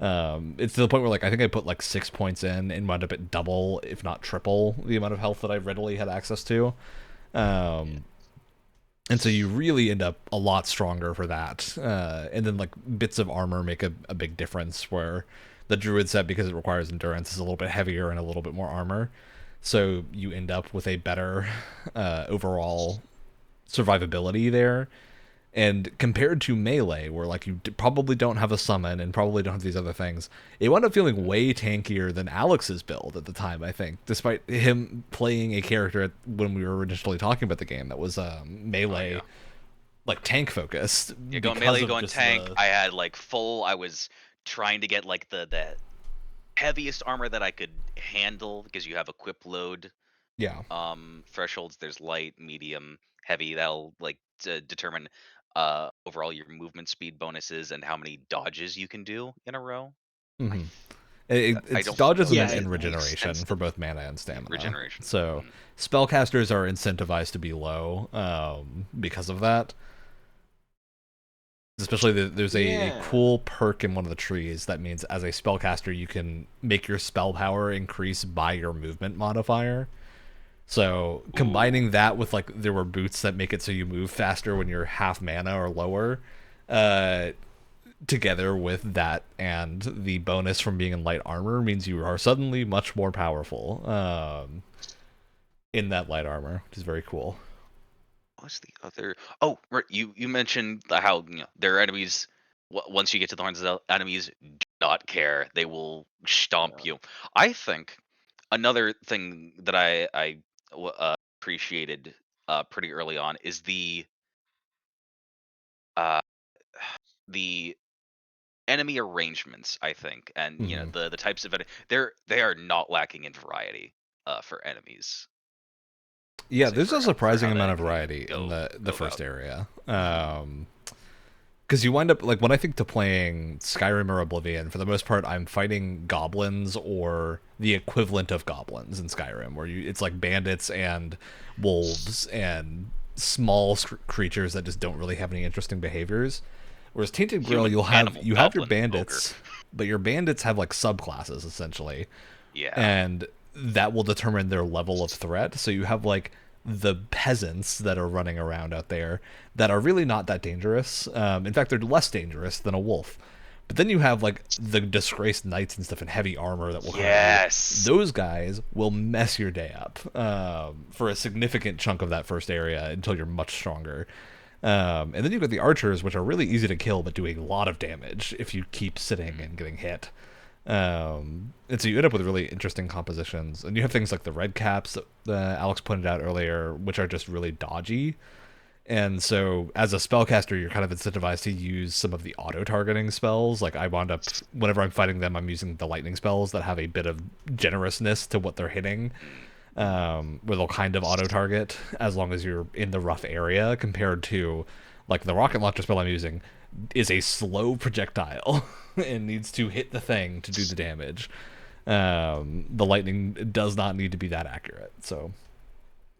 It's to the point where like I think I put like 6 points in and wound up at double, if not triple, the amount of health that I readily had access to. And so you really end up a lot stronger for that. And then like bits of armor make a big difference where the druid set, because it requires endurance, is a little bit heavier and a little bit more armor. So you end up with a better overall survivability there. And compared to melee, where like you probably don't have a summon and probably don't have these other things, it wound up feeling way tankier than Alex's build at the time, I think, despite him playing a character when we were originally talking about the game that was melee, like tank focused. Yeah, going melee, going tank. I had like full. I was trying to get like the heaviest armor that I could handle because you have equip load. Yeah. Thresholds. There's light, medium, heavy. That'll like determine overall your movement speed bonuses and how many dodges you can do in a row. It's dodges and regeneration extensive for both mana and stamina. Regeneration. So spellcasters are incentivized to be low because of that. Especially there's a cool perk in one of the trees that means as a spellcaster you can make your spell power increase by your movement modifier. So combining that with like there were boots that make it so you move faster when you're half mana or lower, together with that and the bonus from being in light armor means you are suddenly much more powerful in that light armor, which is very cool. What's the other? Oh, right. You mentioned how there are enemies. Once you get to the horns of the enemies, not care. They will stomp you. I think another thing that I appreciated pretty early on is uh, the enemy arrangements. I think, and Mhm. the types of they are not lacking in variety for enemies. I'll Yeah, say there's a for surprising how amount that of can variety in go the go first about. area. Because you wind up like when I think to playing Skyrim or Oblivion, for the most part, I'm fighting goblins or the equivalent of goblins in Skyrim, where it's like bandits and wolves and small creatures that just don't really have any interesting behaviors. Whereas Tainted Grail, Human, animal, you have your goblin, ogre. bandits, but your bandits have like subclasses essentially, Yeah. and that will determine their level of threat. So you have like the peasants that are running around out there that are really not that dangerous. In fact, they're less dangerous than a wolf. But then you have like the disgraced knights and stuff in heavy armor that will come at you. Yes. Those guys will mess your day up for a significant chunk of that first area until you're much stronger. And then you've got the archers, which are really easy to kill, but do a lot of damage if you keep sitting and getting hit. And so you end up with really interesting compositions. And you have things like the red caps that Alex pointed out earlier, which are just really dodgy. And so as a spellcaster, you're kind of incentivized to use some of the auto-targeting spells. Like I wound up, whenever I'm fighting them, I'm using the lightning spells that have a bit of generousness to what they're hitting, where they'll kind of auto-target as long as you're in the rough area, compared to like the rocket launcher spell I'm using is a slow projectile and needs to hit the thing to do the damage. The lightning does not need to be that accurate, so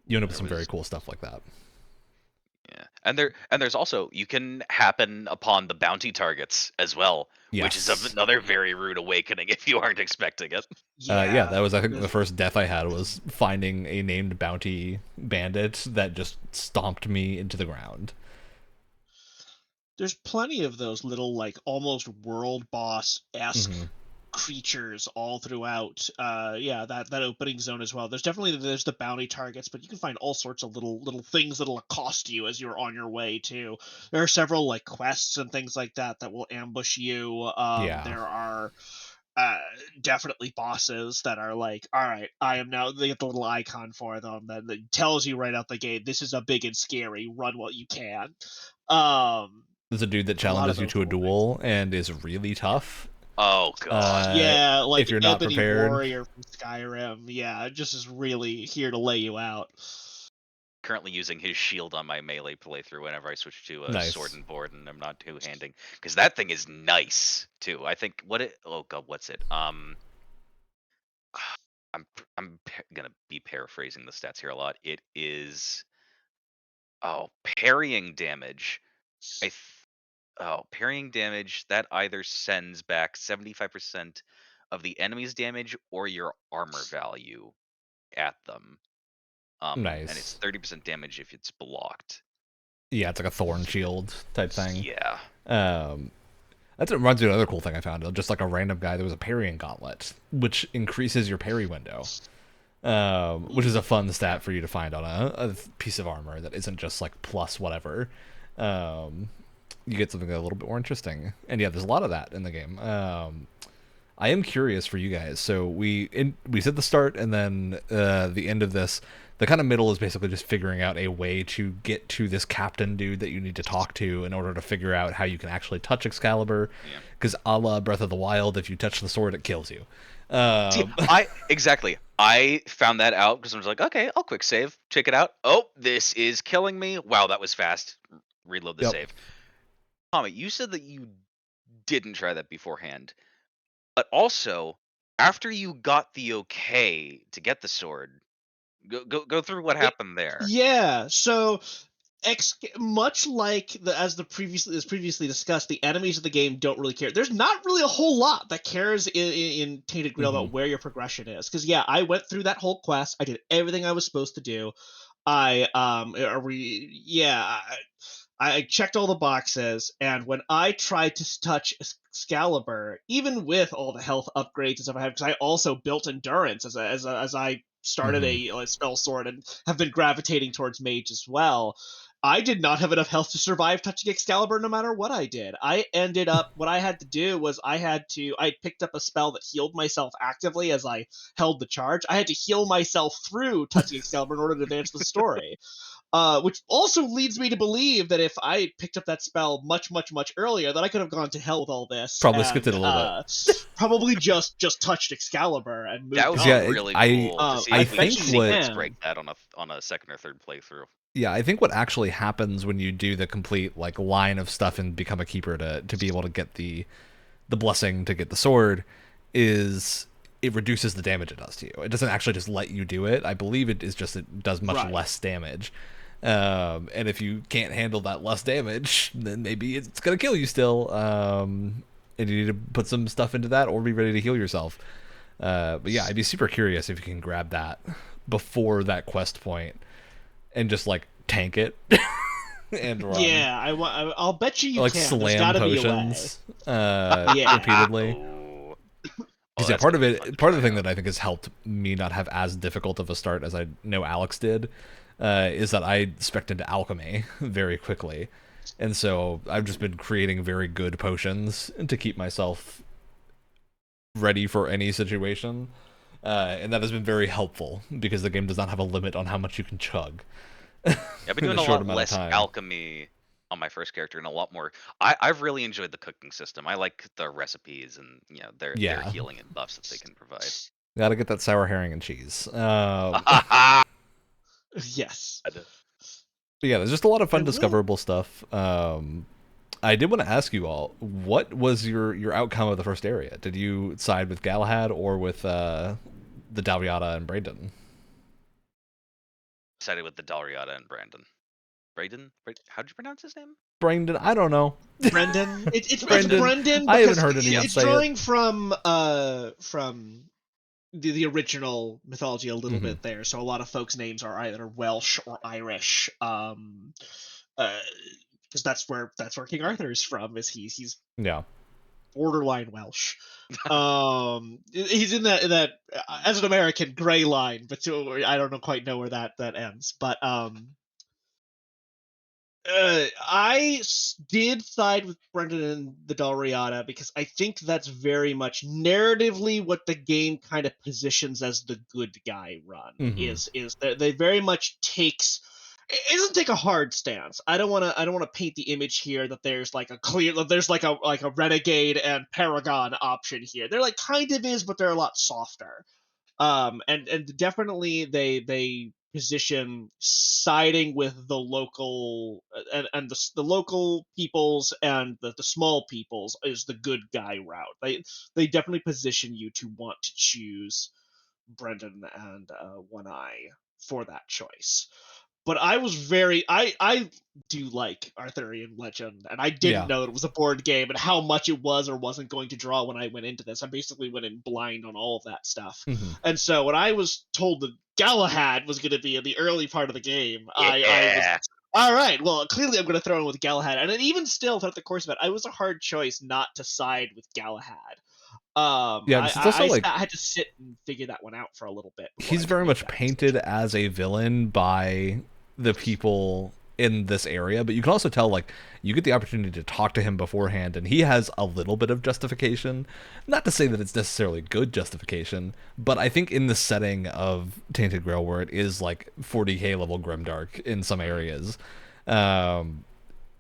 you end up with some very cool stuff like that. Yeah, and there's also, you can happen upon the bounty targets as well, which is Yes. another very rude awakening if you aren't expecting it. Yeah, Yeah. that was I think the first death I had was finding a named bounty bandit that just stomped me into the ground. There's plenty of those little like almost world boss esque Hmm. creatures all throughout yeah, that opening zone as well. There's the bounty targets, but you can find all sorts of little things that'll accost you as you're on your way too. There are several like quests and things like that will ambush you. Yeah, There are uh definitely bosses that are like, all right, I am now, they get the little icon for them that tells you right out the gate, this is a big and scary, run while you can. um there's a dude that a lot of challenges you those to a little things. duel and is really tough. Oh god. Uh, Yeah, like if you're not Ebony prepared, Warrior from Skyrim. Yeah, it just is really here to lay you out. Currently using his shield on my melee playthrough whenever I switch to a sword nice. and board and I'm not two-handing, because that thing is nice too. I think oh god, what's it? Gonna be paraphrasing the stats here a lot. It is, parrying damage. I th- parrying damage that either sends back 75% of the enemy's damage or your armor value at them. And it's Nice. 30% damage if it's blocked. Yeah, it's like a thorn shield type thing. Yeah. Um, that reminds me of another cool thing I found. Just like a random guy, there was a parrying gauntlet, which increases your parry window, which is a fun stat for you to find on a piece of armor that isn't just like plus whatever. Um, you get something a little bit more interesting. And yeah, there's a lot of that in the game. I am curious for you guys. So we said the start and then the end of this. The kind of middle is basically just figuring out a way to get to this captain dude that you need to talk to in order to figure out how you can actually touch Excalibur. Yeah. Because a la Breath of the Wild, if you touch the sword, it kills you. See, I found that out because I was like, okay, I'll quick save, check it out. Oh, this is killing me. Wow, that was fast. Reload the Yep. save. Tommy, you said that you didn't try that beforehand, but also after you got the okay to get the sword, go through what It, happened there. yeah, so much like as previously discussed, the enemies of the game don't really care. There's not really a whole lot that cares in Tainted Grail Hmm. about where your progression is. Because yeah, I went through that whole quest. I did everything I was supposed to do. I are we yeah I checked all the boxes, and when I tried to touch Excalibur, even with all the health upgrades and stuff I have, because I also built endurance as I started Hmm. a spell sword and have been gravitating towards mage as well. I did not have enough health to survive touching Excalibur no matter what I did. I ended up, what I had to do was I picked up a spell that healed myself actively as I held the charge. I had to heal myself through touching Excalibur in order to advance the story. Which also leads me to believe that if I had picked up that spell much, much, much earlier, that I could have gone to hell with all this. Probably and, skipped it a little bit. Probably just touched Excalibur and moved That would on. be Yeah, really I- cool to see I if we could think see what- Blitz break that on a second or third playthrough. Yeah, I think what actually happens when you do the complete like line of stuff and become a keeper to be able to get the blessing to get the sword is it reduces the damage it does to you. It doesn't actually just let you do it. I believe it is just it does much Right. less damage. And if you can't handle that less damage, then maybe it's gonna kill you still. And you need to put some stuff into that or be ready to heal yourself. But yeah, I'd be super curious if you can grab that before that quest point and just like tank it and run. Yeah, I'll bet you like can. There's slam gotta be a way. potions Yeah. repeatedly. Oh. Because yeah, that's part of gonna be fun it, to part of the try thing out. that I think has helped me not have as difficult of a start as I know Alex did, is that I spec'd into alchemy very quickly, and so I've just been creating very good potions to keep myself ready for any situation, and that has been very helpful because the game does not have a limit on how much you can chug. Yeah, I've been in doing a a short lot amount of less time. alchemy on my first character and a lot more. I've really enjoyed the cooking system. I like the recipes and their Yeah. healing and buffs that they can provide. Gotta get that sour herring and cheese. Yes. But yeah, there's just a lot of fun I will- discoverable stuff. I did want to ask you all, what was your outcome of the first area? Did you side with Galahad or with the Dalriada and Brandon? Decided with the Dalriada and Brandon. Brayden? How'd you pronounce his name? Brandon, I don't know. Brendan. It's Brendan. Brendan. I haven't because heard anyone it's say it. drawing from the original mythology a little Mhm. bit there. So a lot of folks' names are either Welsh or Irish. Because that's where King Arthur is from. He's Yeah. borderline Welsh. He's in that as an American gray line, but I don't quite know where that ends. But did side with Brendan and the Dalriada because I think that's very much narratively what the game kind of positions as the good guy run. Mhm. Is that they very much takes. It doesn't take a hard stance. I don't want to paint the image here that there's like a renegade and paragon option here. There like kind of is, but they're a lot softer. And definitely they position siding with the local and the local peoples and the small peoples is the good guy route. They definitely position you to want to choose Brendan and One Eye for that choice. But I was I do like Arthurian legend, and I didn't Yeah. know it was a board game and how much it was or wasn't going to draw when I went into this. I basically went in blind on all of that stuff. Mhm. And so when I was told that Galahad was going to be in the early part of the game, I was Yeah. all right. Well, clearly I'm going to throw in with Galahad, and then even still throughout the course of it, I was a hard choice not to side with Galahad. Yeah, it's also like I had to sit and figure that one out for a little bit. before I he's could very make much that painted decision. as a villain by the people in this area, but you can also tell like you get the opportunity to talk to him beforehand and he has a little bit of justification. Not to say that it's necessarily good justification, but I think in the setting of Tainted Grail where it is like 40k level grimdark in some areas, We're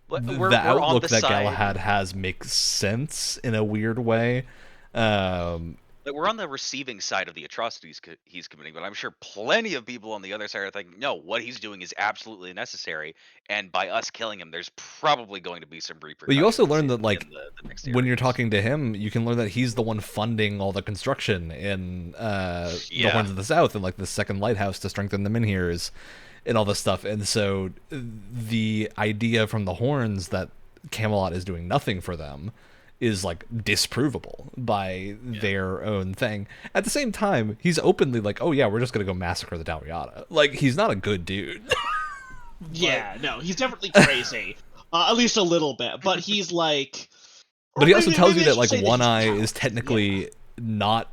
the on outlook the that side. Galahad has makes sense in a weird way. But we're on the receiving side of the atrocities he's committing, but I'm sure plenty of people on the other side are thinking, no, what he's doing is absolutely necessary, and by us killing him, there's probably going to be some repercussions. But you also learn that, like, in the next when you're areas. talking to him, you can learn that he's the one funding all the construction in the Yeah. Horns of the South and like the second lighthouse to strengthen the Menhirs and all this stuff. And so the idea from the Horns that Camelot is doing nothing for them is like disprovable by their own thing. At the same time, he's openly like, "Oh yeah, we're just gonna go massacre the Dalriada." Like he's not a good dude. Yeah, no, he's definitely crazy. At least a little bit, but he's like. But he also maybe- tells maybe you I that should like say One he's Eye is talented. technically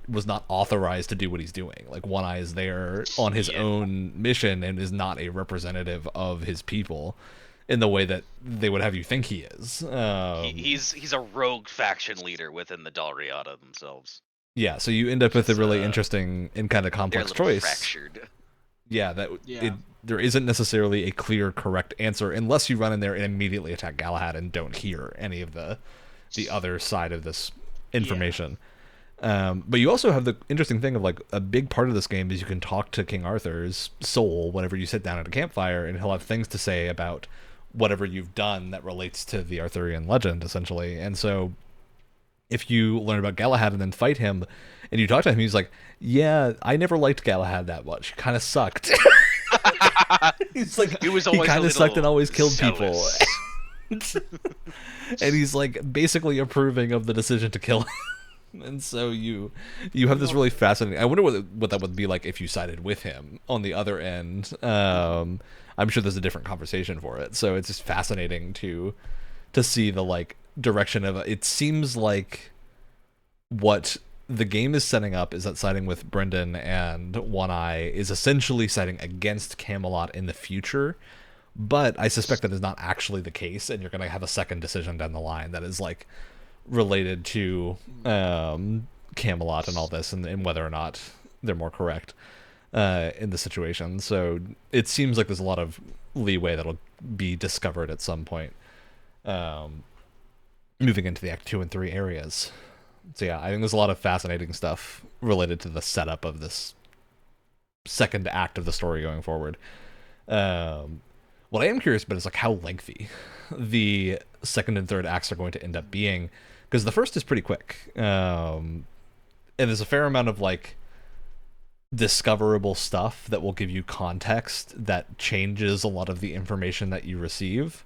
was not authorized to do what he's doing. Like One Eye is there on his own mission and is not a representative of his people. in the way that they would have you think he is. He's a rogue faction leader within the Dalriada themselves. Yeah, so you end up with a It's, really interesting and kind of They're a complex little choice. fractured. Yeah, Yeah. there isn't necessarily a clear correct answer unless you run in there and immediately attack Galahad and don't hear any of the other side of this information. But you also have the interesting thing of like a big part of this game is you can talk to King Arthur's soul whenever you sit down at a campfire, and he'll have things to say about whatever you've done that relates to the Arthurian legend, essentially. And so if you learn about Galahad and then fight him, and you talk to him, he's like, "Yeah, I never liked Galahad that much. Kind of sucked." He's like, He was he always kind a of sucked and little always killed zealous. people. And he's like basically approving of the decision to kill him. And so you have this really fascinating. I wonder what that would be like if you sided with him on the other end. I'm sure there's a different conversation for it. So it's just fascinating to see the like direction of it. It seems like what the game is setting up is that siding with Brendan and One Eye is essentially siding against Camelot in the future. But I suspect that is not actually the case, and you're going to have a second decision down the line that is like related to Camelot and all this, and whether or not they're more correct in the situation. So it seems like there's a lot of leeway that'll be discovered at some point, moving into the Act 2 and 3 areas. So yeah, I think there's a lot of fascinating stuff related to the setup of this second act of the story going forward. What I am curious about is like how lengthy the second and third acts are going to end up being, because the first is pretty quick, and there's a fair amount of like discoverable stuff that will give you context that changes a lot of the information that you receive.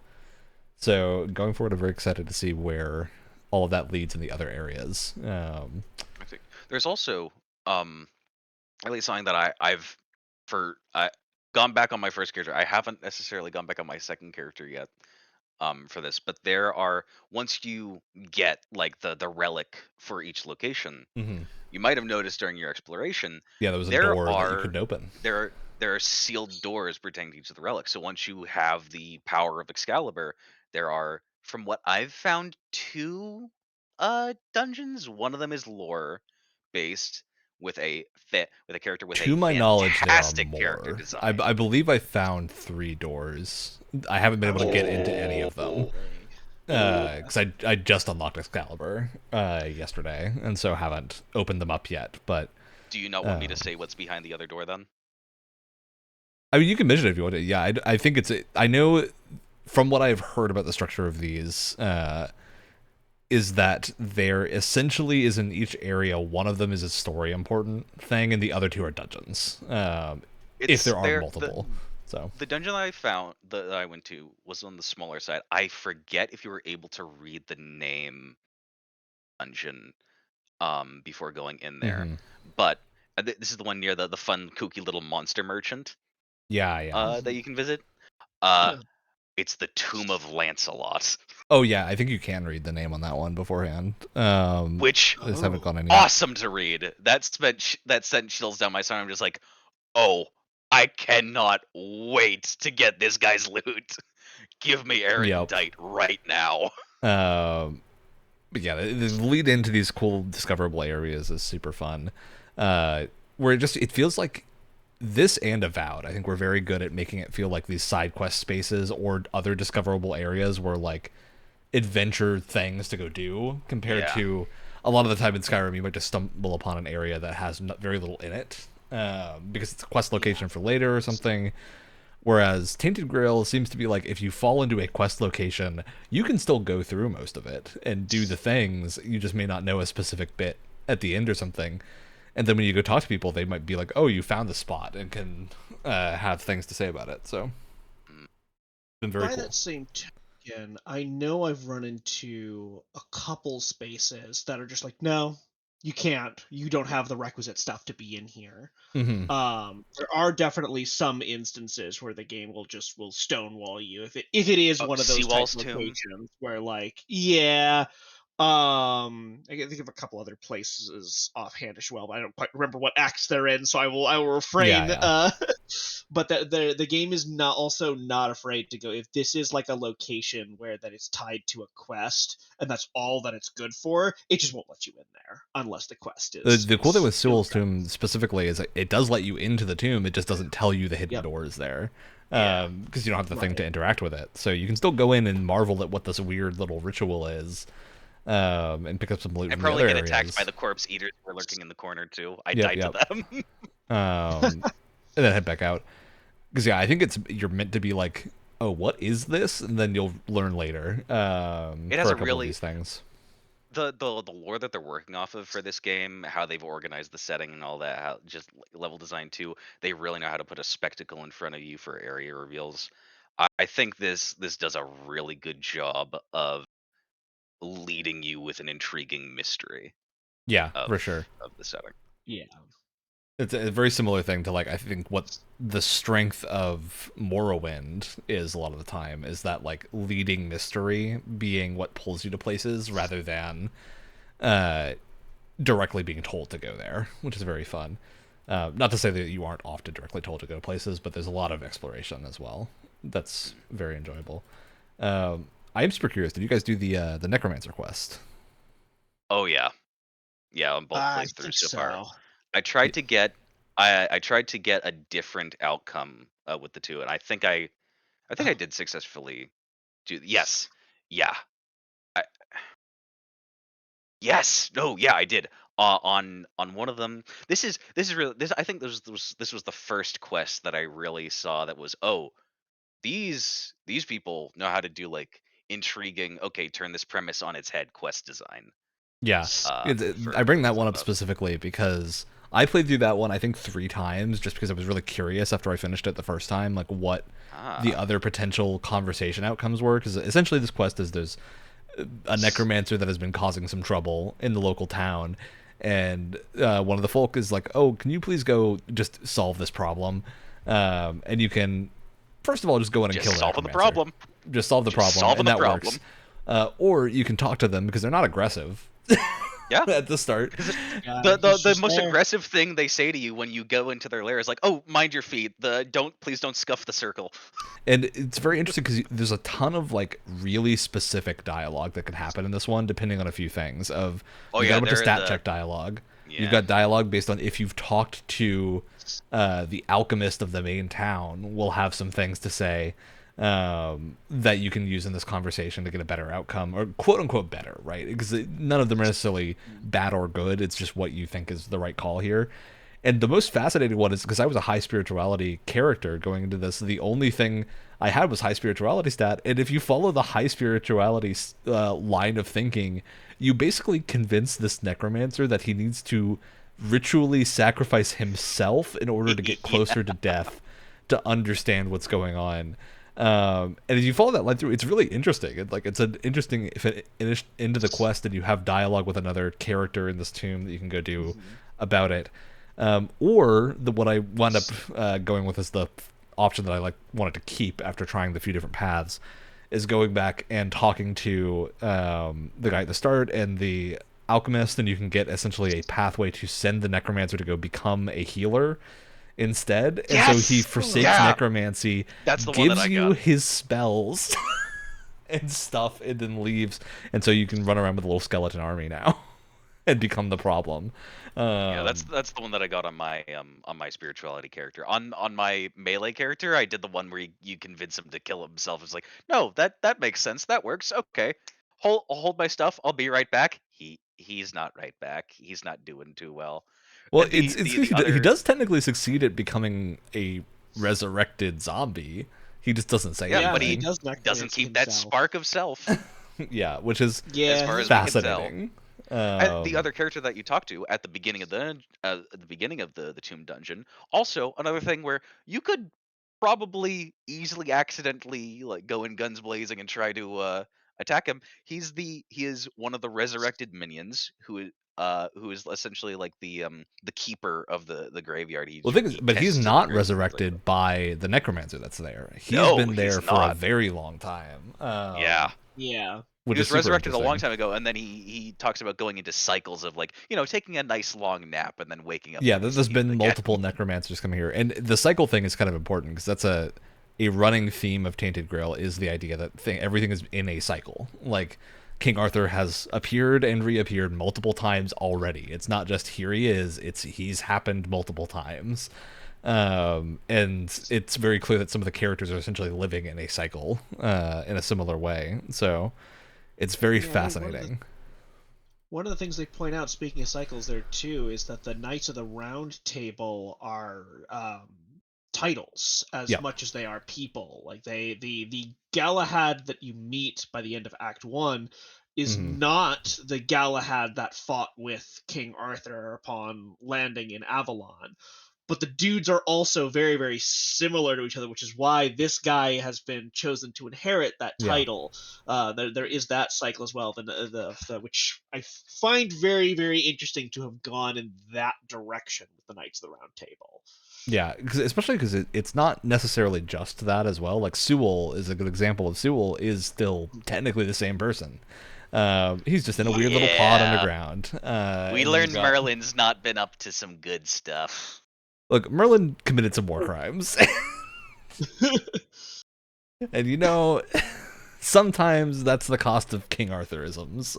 So going forward, I'm very excited to see where all of that leads in the other areas. I think there's also at least something that I've gone back on my first character. I haven't necessarily gone back on my second character yet for this, but there are, once you get like the relic for each location, Mm-hmm. you might have noticed during your exploration, Yeah, there was a there door that you are couldn't open. there are sealed doors pertaining to each of the relics. So once you have the power of Excalibur, there are, from what I've found, two dungeons. One of them is lore based with a character with a To my knowledge, there are fantastic character more. design. I believe I found 3 doors. I haven't been able to get into any of them. Because I just unlocked Excalibur yesterday, and so haven't opened them up yet. But Do you not want me to say what's behind the other door then? I mean, you can mention it if you want to. Yeah, I think it's. I know from what I've heard about the structure of these, is that there essentially is in each area, one of them is a story important thing, and the other 2 are dungeons. If there are multiple. So the dungeon that I found that I went to was on the smaller side. I forget if you were able to read the name dungeon before going in there, Mhm. but this is the one near the fun kooky little monster merchant. Yeah. That you can visit. Yeah. It's the Tomb of Lancelot, Oh yeah, I think you can read the name on that one beforehand. which I just haven't gone in yet. awesome to read. That sent chills down my spine. I'm just like, oh, I cannot wait to get this guy's loot. Give me Erendite right now. But yeah, the lead into these cool discoverable areas is super fun. Where it feels like this and Avowed, I think we're very good at making it feel like these side quest spaces or other discoverable areas were like adventure things to go do, compared to a lot of the time in Skyrim you might just stumble upon an area that has very little in it, because it's a quest location for later or something. Whereas Tainted Grail seems to be like, if you fall into a quest location, you can still go through most of it and do the things. You just may not know a specific bit at the end or something. And then when you go talk to people, they might be like, oh, you found the spot, and can have things to say about it. So it's been very By cool. that same token, I know I've run into a couple spaces that are just like, no, you can't. You don't have the requisite stuff to be in here. Mm-hmm. There are definitely some instances where the game will stonewall you if it is one of those type Seawall's Tomb. locations where like, yeah, and I can think of a couple other places offhand as well, but I don't quite remember what acts they're in, so I will refrain. Yeah. But the game is not afraid to go, if this is like a location where that it's tied to a quest and that's all that it's good for, it just won't let you in there unless the quest is. The cool thing with still Sewell's Tomb specifically is it does let you into the tomb. It just doesn't tell you the hidden Yep. doors there, Yeah. because you don't have the thing Right. to interact with it. So you can still go in and marvel at what this weird little ritual is, and pick up some loot I from probably the get other attacked areas. by the corpse eaters who are lurking in the corner too. I Yep, died yep. to them. And then head back out. Because yeah, I think you're meant to be like, oh, what is this? And then you'll learn later. It For has a a couple of really these things. the lore that they're working off of for this game, how they've organized the setting and all that, how just level design too. They really know how to put a spectacle in front of you for area reveals. I think this does a really good job of leading you with an intriguing mystery Yeah, of for sure. the setting. Yeah. It's a very similar thing to like I think what the strength of Morrowind is a lot of the time is that like leading mystery being what pulls you to places rather than uh, directly being told to go there, which is very fun. Not to say that you aren't often directly told to go places, but there's a lot of exploration as well. That's very enjoyable. I am super curious. Did you guys do the Necromancer quest? Oh yeah, on both I playthroughs think so far. so. I tried to get I tried to get a different outcome with the two, and I think I did successfully do. Yes, yeah, I, yes, no, yeah, I did. On one of them, this is really this. I think this was the first quest that I really saw that was, oh, these people know how to do like intriguing. Okay, turn this premise on its head. Quest design. Yeah, I bring For that some one of up those. specifically because I played through that one I think 3 times just because I was really curious after I finished it the first time, like what the Ah, other potential conversation outcomes were. Because essentially this quest is there's a necromancer that has been causing some trouble in the local town, and one of the folk is like, "Oh, can you please go just solve this problem?" And you can first of all just go in and just kill the solving the necromancer, problem. just solve the Just problem, solving and the that works. problem. Or you can talk to them because they're not aggressive Yeah. at the start. Because Yeah, the, he's the just most there. aggressive thing they say to you when you go into their lair is like, "Oh, mind your feet. Please don't scuff the circle." And it's very interesting because there's a ton of like really specific dialogue that can happen in this one, depending on a few things. Of Oh you've got yeah, a bunch of they're in stat the check dialogue. You've yeah. got dialogue based on if you've talked to the alchemist of the main town. Will have some things to say that you can use in this conversation to get a better outcome, or quote unquote better, right? Because none of them are necessarily bad or good. It's just what you think is the right call here. And the most fascinating one is because I was a high spirituality character going into this. The only thing I had was high spirituality stat, and if you follow the high spirituality line of thinking, you basically convince this necromancer that he needs to ritually sacrifice himself in order to get Yeah. closer to death to understand what's going on. And as you follow that line through, it's really interesting. It's an interesting into the quest, and you have dialogue with another character in this tomb that you can go do about it. Or the what I wound up going with is the option that I wanted to keep after trying the few different paths is going back and talking to the guy at the start and the alchemist, and you can get essentially a pathway to send the necromancer to go become a healer instead. And so he Yes. forsakes Yeah. necromancy, That's the one that gives I you got. his spells and stuff, and then leaves. And so you can run around with a little skeleton army now and become the problem. Yeah, Um, that's the one that I got on my spirituality character. On my melee character, I did the one where you convince him to kill himself. It's like, no, that makes sense. That works. Okay. Hold my stuff. I'll be right back. He's not right back. He's not doing too well. Well, And it's the he other does technically succeed at becoming a resurrected zombie. He just doesn't say yeah, but Yeah, he he anything. does doesn't necromancy keep that himself. spark of self, Yeah, which is as Yeah, far he as we can tell. fascinating. The other character that you talk to at the beginning of the tomb dungeon, also another thing where you could probably easily accidentally like go in guns blazing and try to attack him. He is one of the resurrected minions who is essentially like the keeper of the graveyard. Well, the thing is, He but he's tests your not memories and things like that. resurrected by the necromancer that's there. He's No, been he's there for a not. very long time. Yeah. yeah. which He was is super resurrected a long interesting. time ago, and then he talks about going into cycles of like, taking a nice long nap and then waking up. Yeah, needing there's sleep been again. multiple necromancers coming here, and the cycle thing is kind of important because that's a running theme of Tainted Grail is the idea that everything is in a cycle. Like King Arthur has appeared and reappeared multiple times already. It's not just here he is; he's happened multiple times, and it's very clear that some of the characters are essentially living in a cycle in a similar way. So it's very Yeah, well, fascinating. one of the things they point out, speaking of cycles, there too, is that the Knights of the Round Table are titles as Yeah. much as they are people. Like the Galahad that you meet by the end of Act One is Hmm. not the Galahad that fought with King Arthur upon landing in Avalon. But the dudes are also very, very similar to each other, which is why this guy has been chosen to inherit that Yeah. title. There is that cycle as well, which I find very, very interesting to have gone in that direction with the Knights of the Round Table. Yeah, especially because it's not necessarily just that as well. Like Sewell is a good example of Sewell is still technically the same person. He's just in a weird little pod Yeah. underground. We And then you've learned got Merlin's not been up to some good stuff. look, Merlin committed some war crimes, and sometimes that's the cost of King Arthurisms.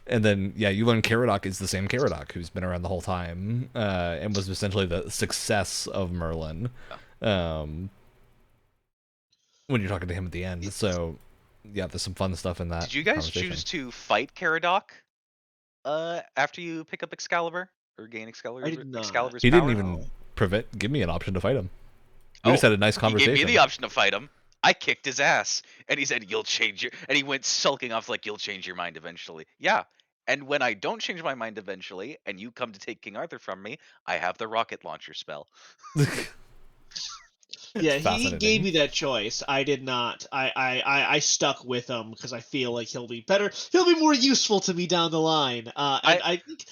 And then you learn Caradoc is the same Caradoc who's been around the whole time and was essentially the success of Merlin. Um, when you're talking to him at the end, so yeah, there's some fun stuff in that Did you guys conversation. choose to fight Caradoc after you pick up Excalibur or gain I did not. Excalibur's He power? didn't even give me an option to fight him. We just Oh, had a nice he gave me conversation. the option to fight him. I kicked his ass, and he said, "You'll change your," and he went sulking off like, "You'll change your mind eventually." Yeah, and when I don't change my mind eventually, and you come to take King Arthur from me, I have the rocket launcher spell. Yeah, It's he gave fascinating. me that choice. I did not. I stuck with him because I feel like he'll be better. He'll be more useful to me down the line. And I think,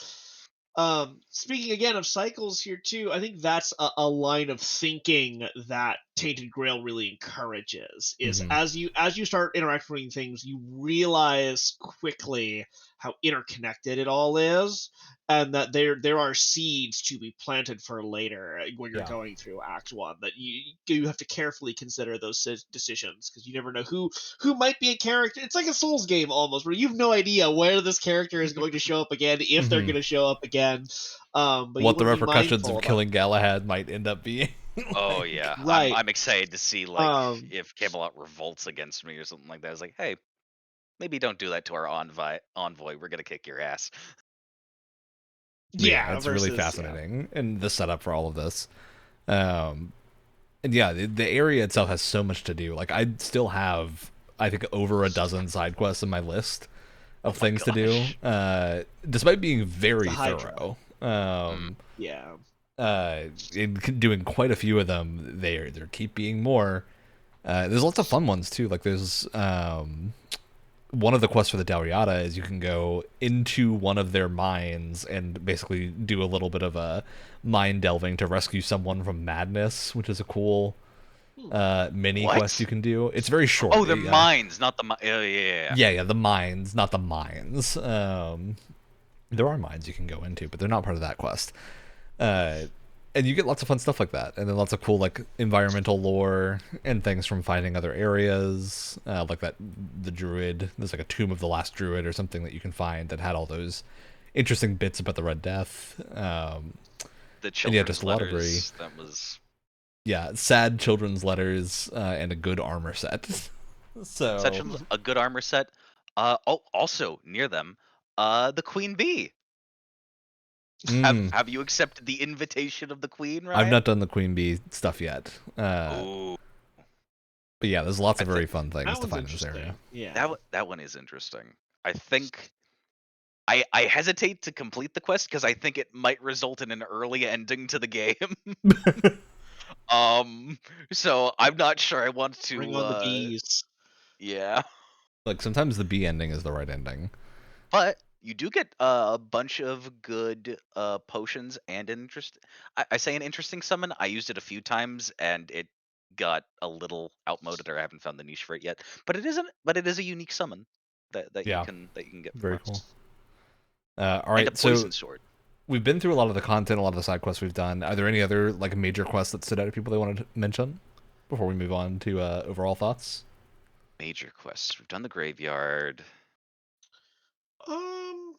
speaking again of cycles here too, I think that's a line of thinking that Tainted Grail really encourages. Is Hmm. as you start interacting with things, you realize quickly how interconnected it all is, and that there are seeds to be planted for later when you're Yeah. going through Act One. That you have to carefully consider those decisions because you never know who might be a character. It's like a Souls game almost, where you have no idea where this character is going to show up again, if they're Hmm. going to show up again. But you What the want to be repercussions mindful of about killing Galahad might end up being. Oh Like, yeah, I'm right. I'm excited to see like if Camelot revolts against me or something like that. It's like, hey, maybe don't do that to our envoy. We're gonna kick your ass. yeah, Yeah, it's really versus yeah. fascinating and the setup for all of this. Um, and yeah, the area itself has so much to do. Like I still have, I think, over a dozen side quests in my list Oh of my things to do, gosh. despite being The very Hydra. thorough. Mm. Yeah. In doing quite a few of them, there keep being more. There's lots of fun ones too. Like there's one of the quests for the Daliata is you can go into one of their mines and basically do a little bit of a mine delving to rescue someone from madness, which is a cool mini quest you What? can do. It's very short. Oh, they're mines, not the mi- Oh yeah. Yeah, the mines, not the mines. There are mines you can go into, but they're not part of that quest. Uh, and you get lots of fun stuff like that, and then lots of cool like environmental lore and things from finding other areas, like the druid. There's like a tomb of the last druid or something that you can find that had all those interesting bits about the Red Death. The And yeah, children's just a lot of very letters. That was sad children's letters and a good armor set. such So a good armor set. Oh, also near them, the Queen Bee. mm, Have you accepted the invitation of the Queen, I've Ryan? not done the Queen Bee stuff yet. Oh, But yeah, there's lots I of very think fun things That to one's find in this area. interesting. Yeah. that one is interesting. I think I hesitate to complete the quest because I think it might result in an early ending to the game. um, so I'm not sure I want Bring to. on the bees. Yeah, Like sometimes the bee ending is the right ending. but you do get a bunch of good potions and an interest. I say an interesting summon. I used it a few times and it got a little outmoded, or I haven't found the niche for it yet. But it isn't. But it is a unique summon that you Yeah, can get from very her. cool. All And a right, so poison sword. we've been through a lot of the content, a lot of the side quests we've done. Are there any other like major quests that stood out to people they wanted to mention before we move on to overall thoughts? Major quests. We've done the graveyard. Um,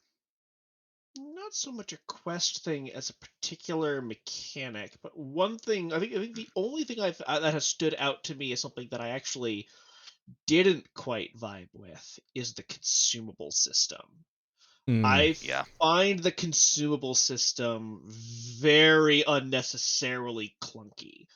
not so much a quest thing as a particular mechanic, but one thing I think the only thing that has stood out to me as something that I actually didn't quite vibe with is the consumable system. Mm, I Yeah. find the consumable system very unnecessarily clunky.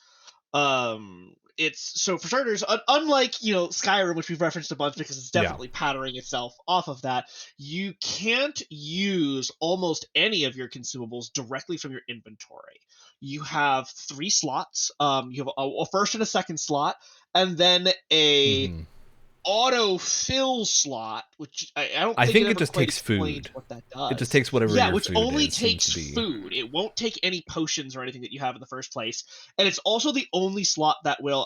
It's so for starters, unlike Skyrim, which we've referenced a bunch because it's yeah. definitely patterning itself off of that. You can't use almost any of your consumables directly from your inventory. You have three slots. You have a first and a second slot, and then a Hmm. autofill slot, which I don't I think it think it ever just quite takes explains food. what that It just does. takes whatever Yeah, your which food only is. Seems takes to be. food. It won't take any potions or anything that you have in the first place. And it's also the only slot that will.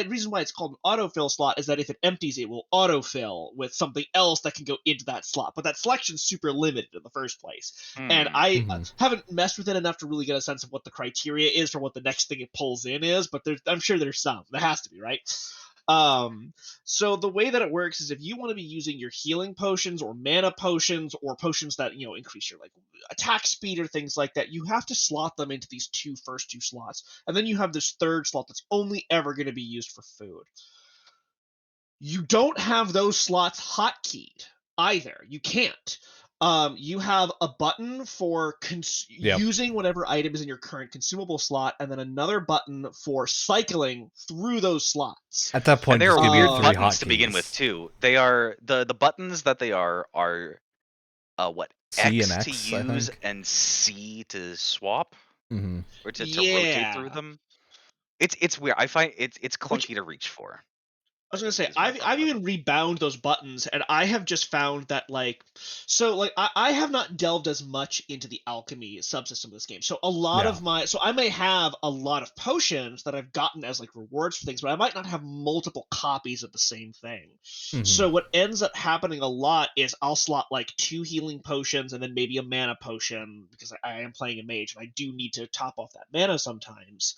Reason why it's called an autofill slot is that if it empties, it will autofill with something else that can go into that slot. But that selection's super limited in the first place. And Hmm. I Mhm. haven't messed with it enough to really get a sense of what the criteria is for what the next thing it pulls in is. But I'm sure there's some. There has to be, right? Um, so the way that it works is if you want to be using your healing potions or mana potions or potions that increase your like attack speed or things like that, you have to slot them into these first two slots, and then you have this third slot that's only ever going to be used for food. You don't have those slots hotkeyed either. You can't. You have a button for Yep. using whatever item is in your current consumable slot, and then another button for cycling through those slots. At that And point, they just are give me weird three Um, buttons to begin with hotkeys: too. They are the buttons that they are what, C and X to X, I use think. and C to swap Hmm. or to rotate through yeah, them. It's weird. I find it's which clunky to reach for. I was gonna say Is my I've problem with even them. rebound those buttons, and I have just found that I have not delved as much into the alchemy subsystem of this game. So Yeah. I may have a lot of potions that I've gotten as like rewards for things, but I might not have multiple copies of the same thing. Hmm. So what ends up happening a lot is I'll slot like two healing potions and then maybe a mana potion because I am playing a mage and I do need to top off that mana sometimes.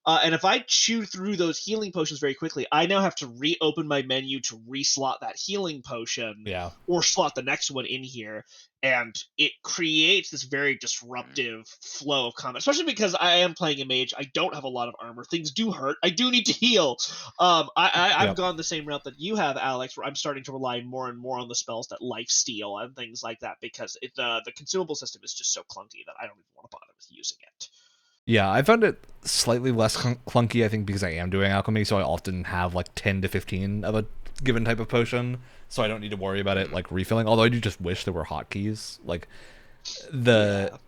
And if I chew through those healing potions very quickly, I now have to reopen my menu to reslot that healing potion Yeah. or slot the next one in here. And it creates this very Mm. disruptive flow of combat, especially because I am playing a mage. I don't have a lot of armor. Things do hurt. I do need to heal. I've Yep. gone the same route that you have, Alex, where I'm starting to rely more and more on the spells that life steal and things like that because the consumable system is just so clunky that I don't even want to bother with using it. Yeah, I found it slightly less clunky, I think, because I am doing alchemy, so I often have like 10 to 15 of a given type of potion, so I don't need to worry about it Mm. like refilling. Although I do just wish there were hotkeys, like the Yeah.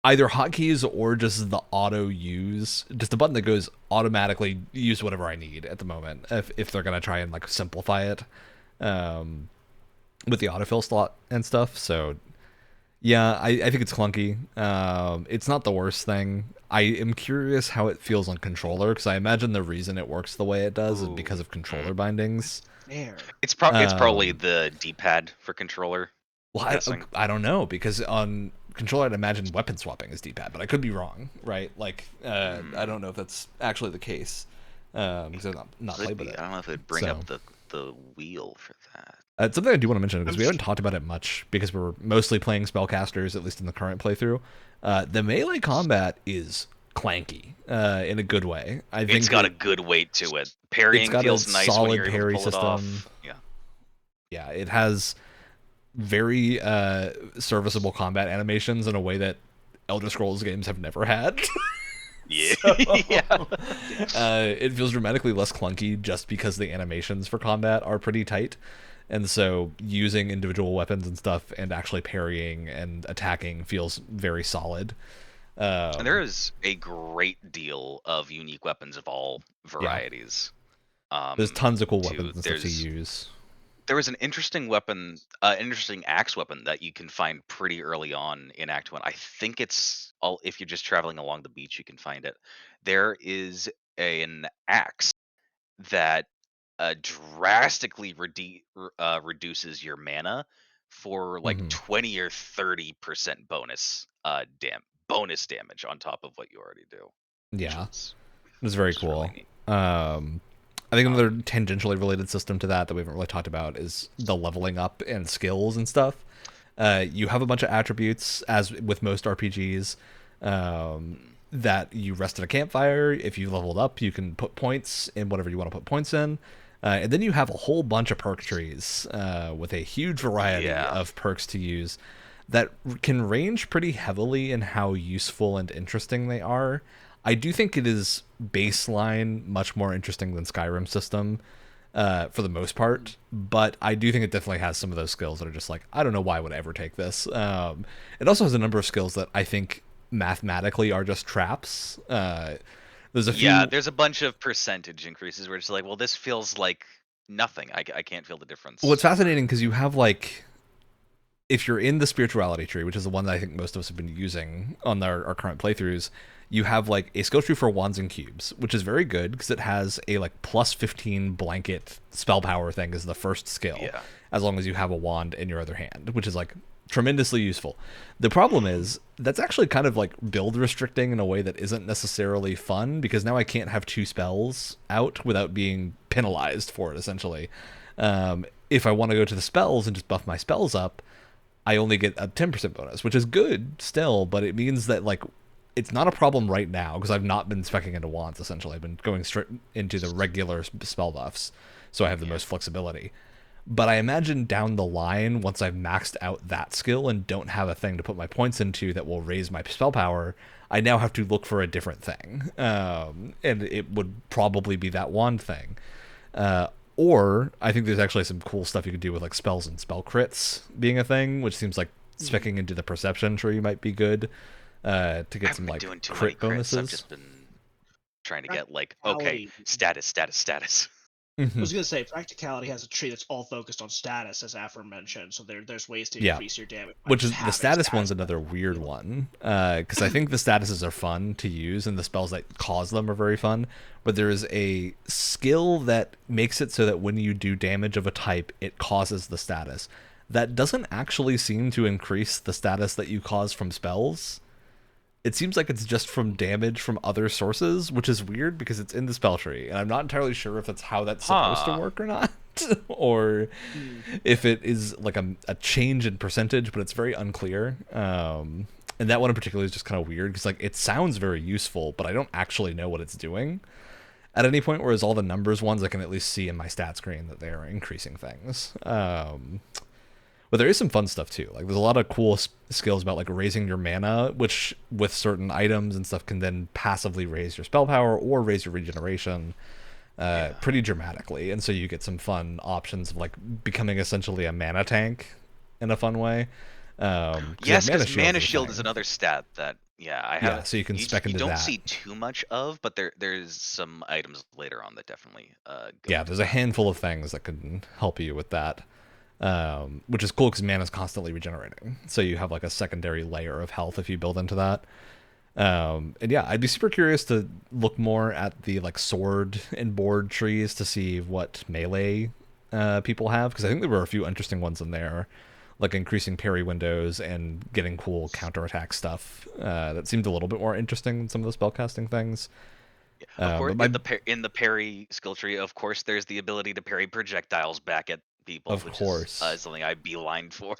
either hotkeys or just the auto use, just a button that goes automatically use whatever I need at the moment. If they're gonna try and like simplify it, um, with the autofill slot and stuff, so yeah, I think it's clunky. It's not the worst thing. I am curious how it feels on controller because I imagine the reason it works the way it does is Ooh. because of Mm. controller bindings. Fair. It's probably Um, the D-pad for controller. well, I'm guessing. I don't know because on controller I'd imagine weapon swapping is D-pad, but I could be wrong, right? Like I Mm. don't know if that's actually the case because I've not Could played with be. it. I don't know if it'd bring So up the wheel for that. it's something I do want to mention because I'm we haven't sh- talked about it much because we're mostly playing spellcasters, at least in the current playthrough. The melee combat is clanky in a good way. I It's think got a that good weight to it. it's Parrying got a feels nice when solid you're able to parry pull it system. off. Yeah. Yeah, it has very serviceable combat animations in a way that Elder Scrolls games have never had. Yeah. So Yeah. it feels dramatically less clunky just because the animations for combat are pretty tight. And so using individual weapons and stuff and actually parrying and attacking feels very solid. And there Um, is a great deal of unique weapons of all yeah, varieties. there's tons of cool To weapons and stuff to there's use. there was an interesting weapon, an interesting axe weapon that you can find pretty early on in Act 1. I think it's all if you're just traveling along the beach, you can find it. There is an axe that drastically reduces your mana for like Mhm. 20 or 30% bonus damage on top of what you already do, which Yeah, is it's very which is really cool. neat. I think another Um, tangentially related system to that we haven't really talked about is the leveling up and skills and stuff. You have a bunch of attributes, as with most RPGs, mm, that you rest at a campfire. If you leveled up, you can put points in whatever you want to put points in. And then you have a whole bunch of perk trees with a huge variety yeah, of perks to use that can range pretty heavily in how useful and interesting they are. I do think it is baseline much more interesting than Skyrim system for the most part, but I do think it definitely has some of those skills that are just like, I don't know why I would ever take this. It also has a number of skills that I think mathematically are just traps. There's a yeah. few. There's a bunch of percentage increases where it's like, well, this feels like nothing. I can't feel the Well, it's difference. fascinating because you have like, if you're in the spirituality tree, which is the one that I think most of us have been using on our current playthroughs, you have like a skill tree for wands and cubes, which is very good because it has a like plus 15 blanket spell power thing as the first skill, Yeah, as long as you have a wand in your other hand, which is like tremendously useful. The problem is that's actually kind of like build restricting in a way that isn't necessarily fun because now I can't have two spells out without being penalized for it, essentially. If I want to go to the spells and just buff my spells up, I only get a 10% bonus, which is good still, but it means that like it's not a problem right now because I've not been specking into wands essentially. I've been going straight into the regular spell buffs, so I have the yeah. most flexibility. But I imagine down the line, once I've maxed out that skill and don't have a thing to put my points into that will raise my spell power, I now have to look for a different thing. And it would probably be that wand thing. Uh, or I think there's actually some cool stuff you could do with like spells and spell crits being a thing, which seems like Mhm. specking into the perception tree might be good to I get haven't some been like doing too many crit crits. I've bonuses. just been trying to get like, okay, Practicality. status. I Hmm. was gonna say practicality has a tree that's all focused on status, as aforementioned. So there's ways to Yeah, increase your damage by which just is the having status one's status. another weird one because I think the statuses are fun to use and the spells that cause them are very fun, but there is a skill that makes it so that when you do damage of a type, it causes the status. That doesn't actually seem to increase the status that you cause from spells. It seems like it's just from damage from other sources, which is weird because it's in the spell tree, and I'm not entirely sure if that's how that's supposed to Huh. work or not, or Mm. if it is like a change in percentage, but it's very unclear. And that one in particular is just kind of weird because like it sounds very useful, but I don't actually know what it's doing at any point. Whereas all the numbers ones, I can at least see in my stat screen that they are increasing things. But there is some fun stuff too. Like there's a lot of cool skills about like raising your mana, which with certain items and stuff can then passively raise your spell power or raise your regeneration Yeah. pretty dramatically. And so you get some fun options of like becoming essentially a mana tank in a fun way. Because yeah, Yes, mana because shield's mana the shield is thing. another stat that I Yeah, have. so you can spec You into don't that. see too much of, but there's some items later on that definitely go Yeah, into there's a that. handful of things that can help you with that. Which is cool because mana's constantly regenerating. So you have like a secondary layer of health if you build into that. And yeah, I'd be super curious to look more at the like sword and board trees to see what melee people have because I think there were a few interesting ones in there, like increasing parry windows and getting cool counterattack stuff. That seemed a little bit more interesting than some of the spellcasting things. Of course, But my, in the parry skill tree, of course, there's the ability to parry projectiles back at people, of which is course, something I beelined for.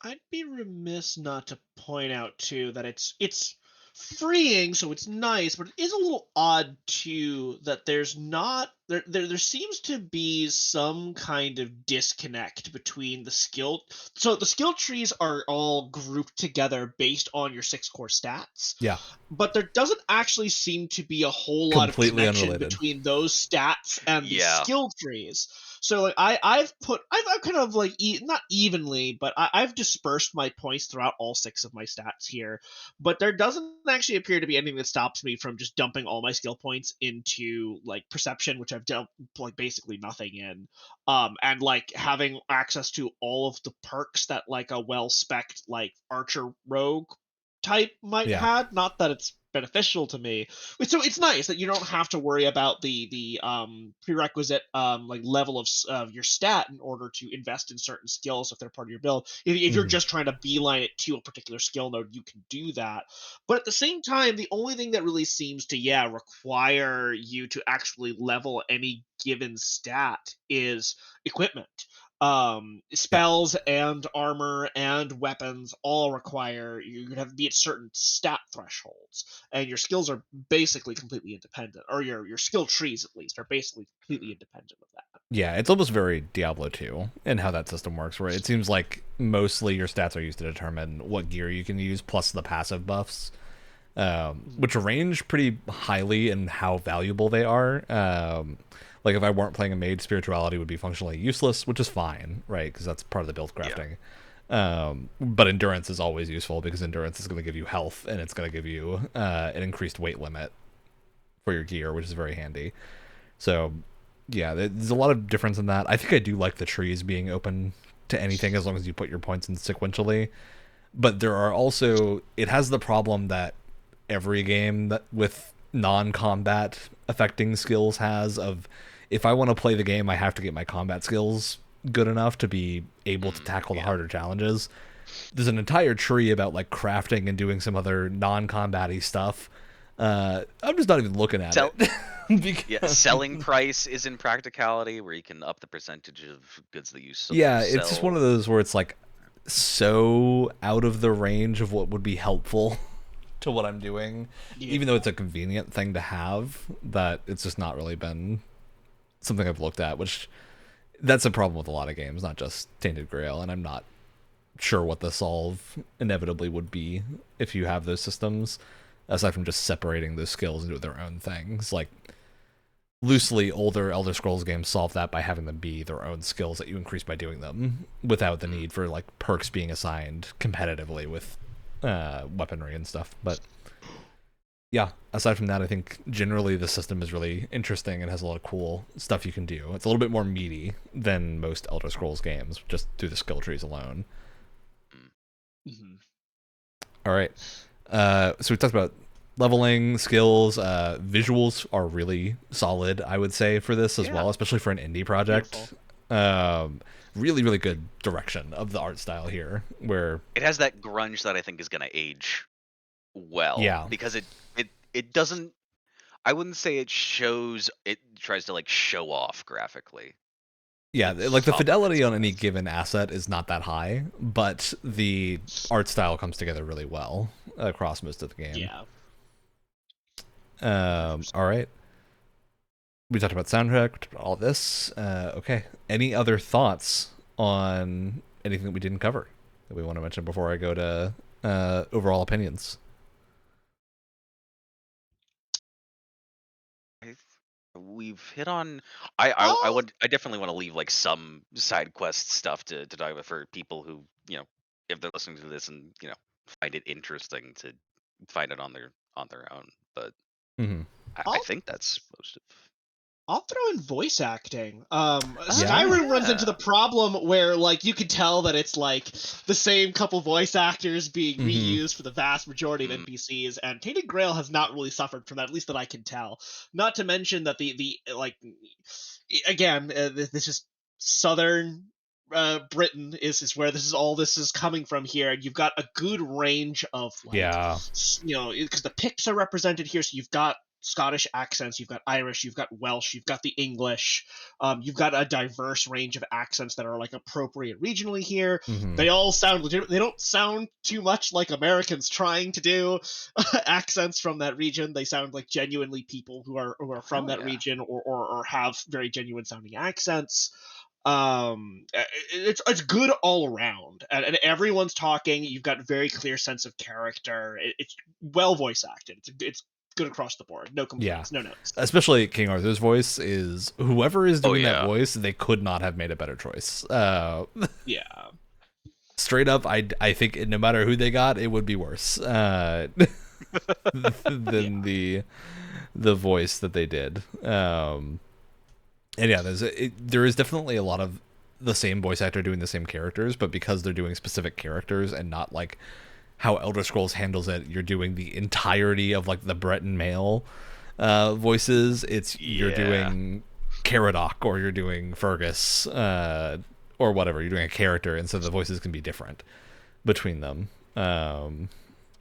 I'd be remiss not to point out too that it's freeing, so it's nice, but it is a little odd too that there's not there seems to be some kind of disconnect between the skill. So the skill trees are all grouped together based on your six core stats, yeah, but there doesn't actually seem to be a whole lot of completely connection unrelated. between those stats and the Yeah, skill trees. So like I've kind of like not evenly, but I've dispersed my points throughout all six of my stats here. But there doesn't actually appear to be anything that stops me from just dumping all my skill points into like perception, which I've dumped like basically nothing in, and like having access to all of the perks that like a well spec'd like archer rogue type might Yeah. had. Not that it's beneficial to me. So it's nice that you don't have to worry about the prerequisite like level of your stat in order to invest in certain skills if they're part of your build. If you're just trying to beeline it to a particular skill node, you can do that. But at the same time, the only thing that really seems to require you to actually level any given stat is equipment. Yeah. Spells and armor and weapons all require you have to be at certain stat thresholds, and your skills are basically completely independent, or your skill trees at least are basically completely independent of that. Yeah, it's almost very Diablo 2 in how that system works, where it seems like mostly your stats are used to determine what gear you can use, plus the passive buffs, which range pretty highly in how valuable they are. Like if I weren't playing a mage, spirituality would be functionally useless, which is fine, right? Because that's part of the build crafting. But endurance is always useful because endurance is going to give you health, and it's going to give you an increased weight limit for your gear, which is very handy. So yeah, there's a lot of difference in that. I think I do like the trees being open to anything as long as you put your points in sequentially. But there are also, it has the problem that every game that with non-combat affecting skills has of, if I want to play the game, I have to get my combat skills good enough to be able to tackle the harder challenges. There's an entire tree about like crafting and doing some other non-combat-y stuff. I'm just not even looking at it. Because... selling price is in practicality, where you can up the percentage of goods that you sell. Yeah, it's just one of those where it's like so out of the range of what would be helpful to what I'm doing, even though it's a convenient thing to have, that it's just not really been something I've looked at, which that's a problem with a lot of games, not just Tainted Grail, and I'm not sure what the solve inevitably would be if you have those systems, aside from just separating those skills into their own things. Like, loosely, older Elder Scrolls games solve that by having them be their own skills that you increase by doing them, without the need for like perks being assigned competitively with weaponry and stuff. But yeah, aside from that, I think generally the system is really interesting and has a lot of cool stuff you can do. It's a little bit more meaty than most Elder Scrolls games, just through the skill trees alone. All right. So we talked about leveling, skills, visuals are really solid, I would say, for this as well, especially for an indie project. Really, really good direction of the art style here, where it has that grunge that I think is going to age well. Yeah. Because it doesn't, I wouldn't say it tries to like show off graphically. Yeah, like the fidelity on any given asset is not that high, but the art style comes together really well across most of the game. All right. We talked about soundtrack, we talked about all this. Okay. Any other thoughts on anything that we didn't cover that we want to mention before I go to overall opinions? We've hit on. I definitely want to leave like some side quest stuff to talk about for people who, if they're listening to this and find it interesting to find it on their own. But I think that's most of. I'll throw in voice acting. Skyrim runs into the problem where, like, you can tell that it's like the same couple voice actors being reused for the vast majority of NPCs, and Tainted Grail has not really suffered from that, at least that I can tell. Not to mention that the this is southern Britain is where this is coming from here, and you've got a good range of because the Picts are represented here, so you've got Scottish accents, you've got Irish, you've got Welsh, you've got the English, you've got a diverse range of accents that are like appropriate regionally here. They all sound legitimate. They don't sound too much like Americans trying to do accents from that region. They sound like genuinely people who are from that region or have very genuine sounding accents. It's good all around, and everyone's talking. You've got a very clear sense of character. It's well voice acted. It's good across the board. No complaints, no notes. Especially King Arthur's voice is, whoever is doing that voice, they could not have made a better choice. Straight up, I think no matter who they got, it would be worse than the voice that they did. And yeah, there is definitely a lot of the same voice actor doing the same characters, but because they're doing specific characters and not like how Elder Scrolls handles it. You're doing the entirety of like the Breton male voices. You're doing Caradoc or you're doing Fergus or whatever. You're doing a character, and so the voices can be different between them.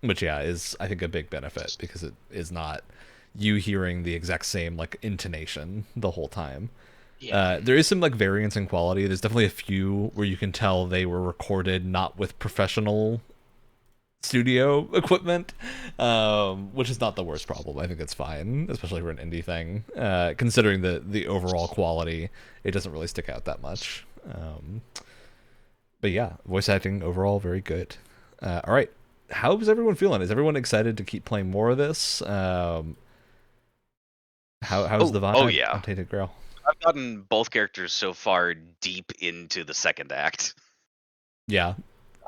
Which is I think a big benefit because it is not you hearing the exact same like intonation the whole time. There is some like variance in quality. There's definitely a few where you can tell they were recorded not with professional studio equipment, which is not the worst problem. I think it's fine, especially for an indie thing. Considering the overall quality, it doesn't really stick out that much. But yeah, voice acting overall very good. All right, how's everyone feeling? Is everyone excited to keep playing more of this? How's the vibe on Tainted Grail? I've gotten both characters so far deep into the second act. Yeah,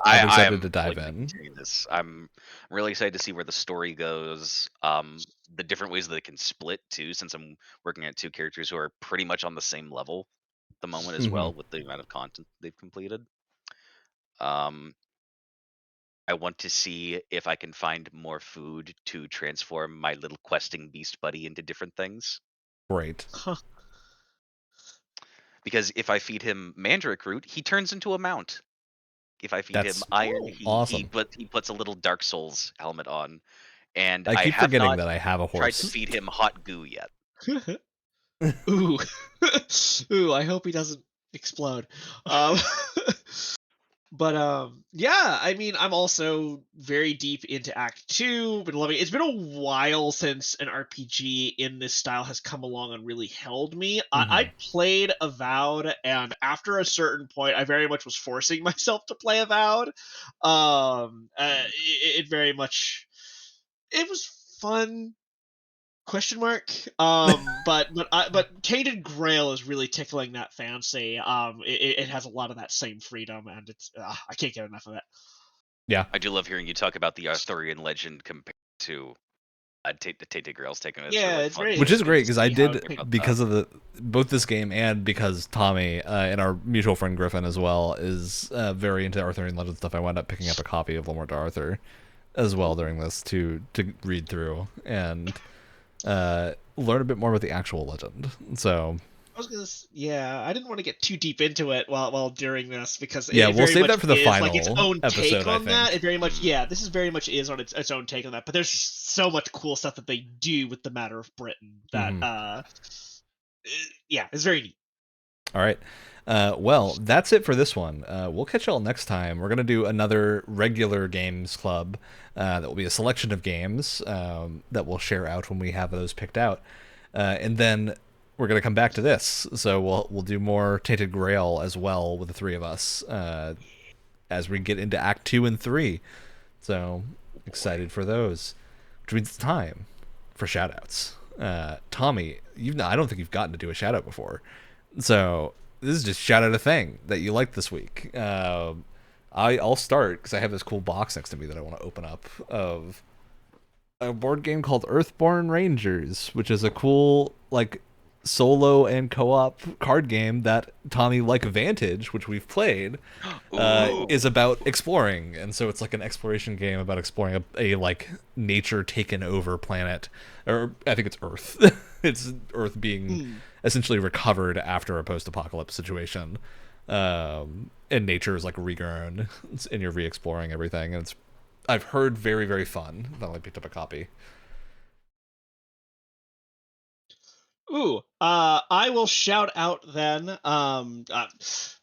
I'm excited to dive really in. This. I'm really excited to see where the story goes. The different ways that it can split too, since I'm working at two characters who are pretty much on the same level at the moment as well with the amount of content they've completed. I want to see if I can find more food to transform my little questing beast buddy into different things. Great. Because if I feed him Mandrake Root, he turns into a mount. If I feed him Iron, he puts a little Dark Souls helmet on. And I keep forgetting that I have a horse. Tried to feed him hot goo yet. Ooh. Ooh, I hope he doesn't explode. But yeah, I mean, I'm also very deep into Act 2. Been loving it. It's been a while since an RPG in this style has come along and really held me. I played Avowed, and after a certain point, I very much was forcing myself to play Avowed. It very much, it was fun. Question mark. But Tainted Grail is really tickling that fancy. It has a lot of that same freedom, and it's I can't get enough of it. Yeah, I do love hearing you talk about the Arthurian legend compared to the Tainted Grail's taken. It's really very which is great because I did because of both this game and because Tommy and our mutual friend Griffin as well is very into Arthurian legend stuff. I wound up picking up a copy of Lamort to Arthur as well during this to read through and learn a bit more about the actual legend. So I didn't want to get too deep into it while during this because we'll save that for the final like its own episode, take on that. It very much this is very much is on its own take on that. But there's so much cool stuff that they do with the matter of Britain that it's very neat. All right. Well, that's it for this one. We'll catch y'all next time. We're going to do another regular games club that will be a selection of games that we'll share out when we have those picked out. And then we're going to come back to this. So we'll do more Tainted Grail as well with the three of us as we get into Act 2 and 3. So excited for those. Which means it's time for shoutouts. Tommy, I don't think you've gotten to do a shoutout before. So this is just shout out a thing that you liked this week. I'll start because I have this cool box next to me that I want to open up of a board game called Earthborn Rangers, which is a cool like solo and co-op card game that Tommy, like Vantage, which we've played, is about exploring. And so it's like an exploration game about exploring a like nature taken over planet, or I think it's Earth. It's Earth being essentially recovered after a post-apocalypse situation, and nature is like regrown, and you're re-exploring everything. And I've heard very, very fun. I only picked up a copy. I will shout out then,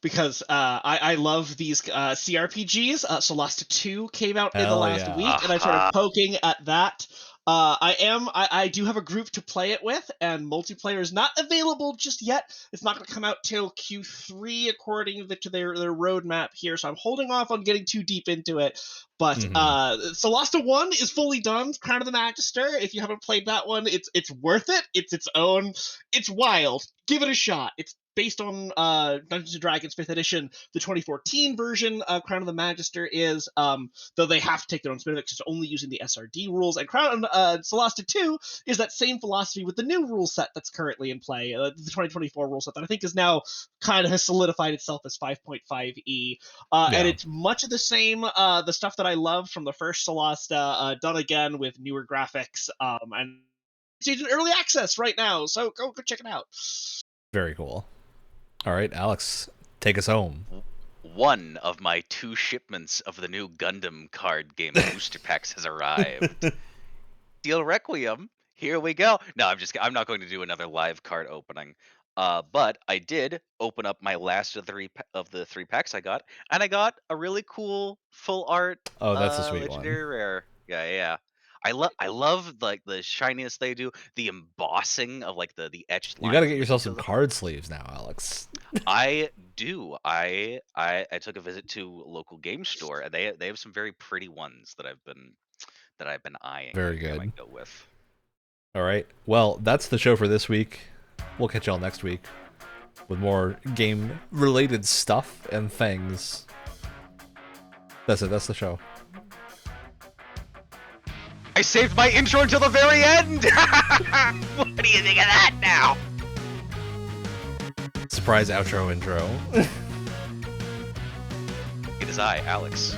because I love these CRPGs. Solasta 2 came out in the last week, and I started poking at that. I do have a group to play it with, and multiplayer is not available just yet. It's not going to come out till Q3 according to their roadmap here, so I'm holding off on getting too deep into it. But Solasta 1 is fully done, Crown of the Magister. If you haven't played that one, it's worth it. It's its own. It's wild. Give it a shot. It's based on Dungeons and Dragons 5th edition. The 2014 version of Crown of the Magister is, though they have to take their own spin, because it's only using the SRD rules. And Crown Solasta 2 is that same philosophy with the new rule set that's currently in play, the 2024 rule set that I think is now kind of has solidified itself as 5.5e. And it's much of the same, the stuff that I love from the first Solasta, done again with newer graphics, and it's in early access right now, so go check it out. Very cool. All right, Alex, take us home. One of my 2 shipments of the new Gundam card game booster packs has arrived. Steel Requiem, here we go. No, I'm not going to do another live card opening. But I did open up my last of the 3 packs I got, and I got a really cool full art Oh, that's a sweet legendary one. rare. Yeah. I love like the shininess they do, the embossing of like the etched lines. You got to get yourself some card sleeves now, Alex. I do. I took a visit to a local game store, and they have some very pretty ones that I've been eyeing. Very good. I might go with. All right. Well, that's the show for this week. We'll catch y'all next week with more game-related stuff and things. That's it. That's the show. I saved my intro until the very end! What do you think of that now? Surprise outro intro. It is I, Alex.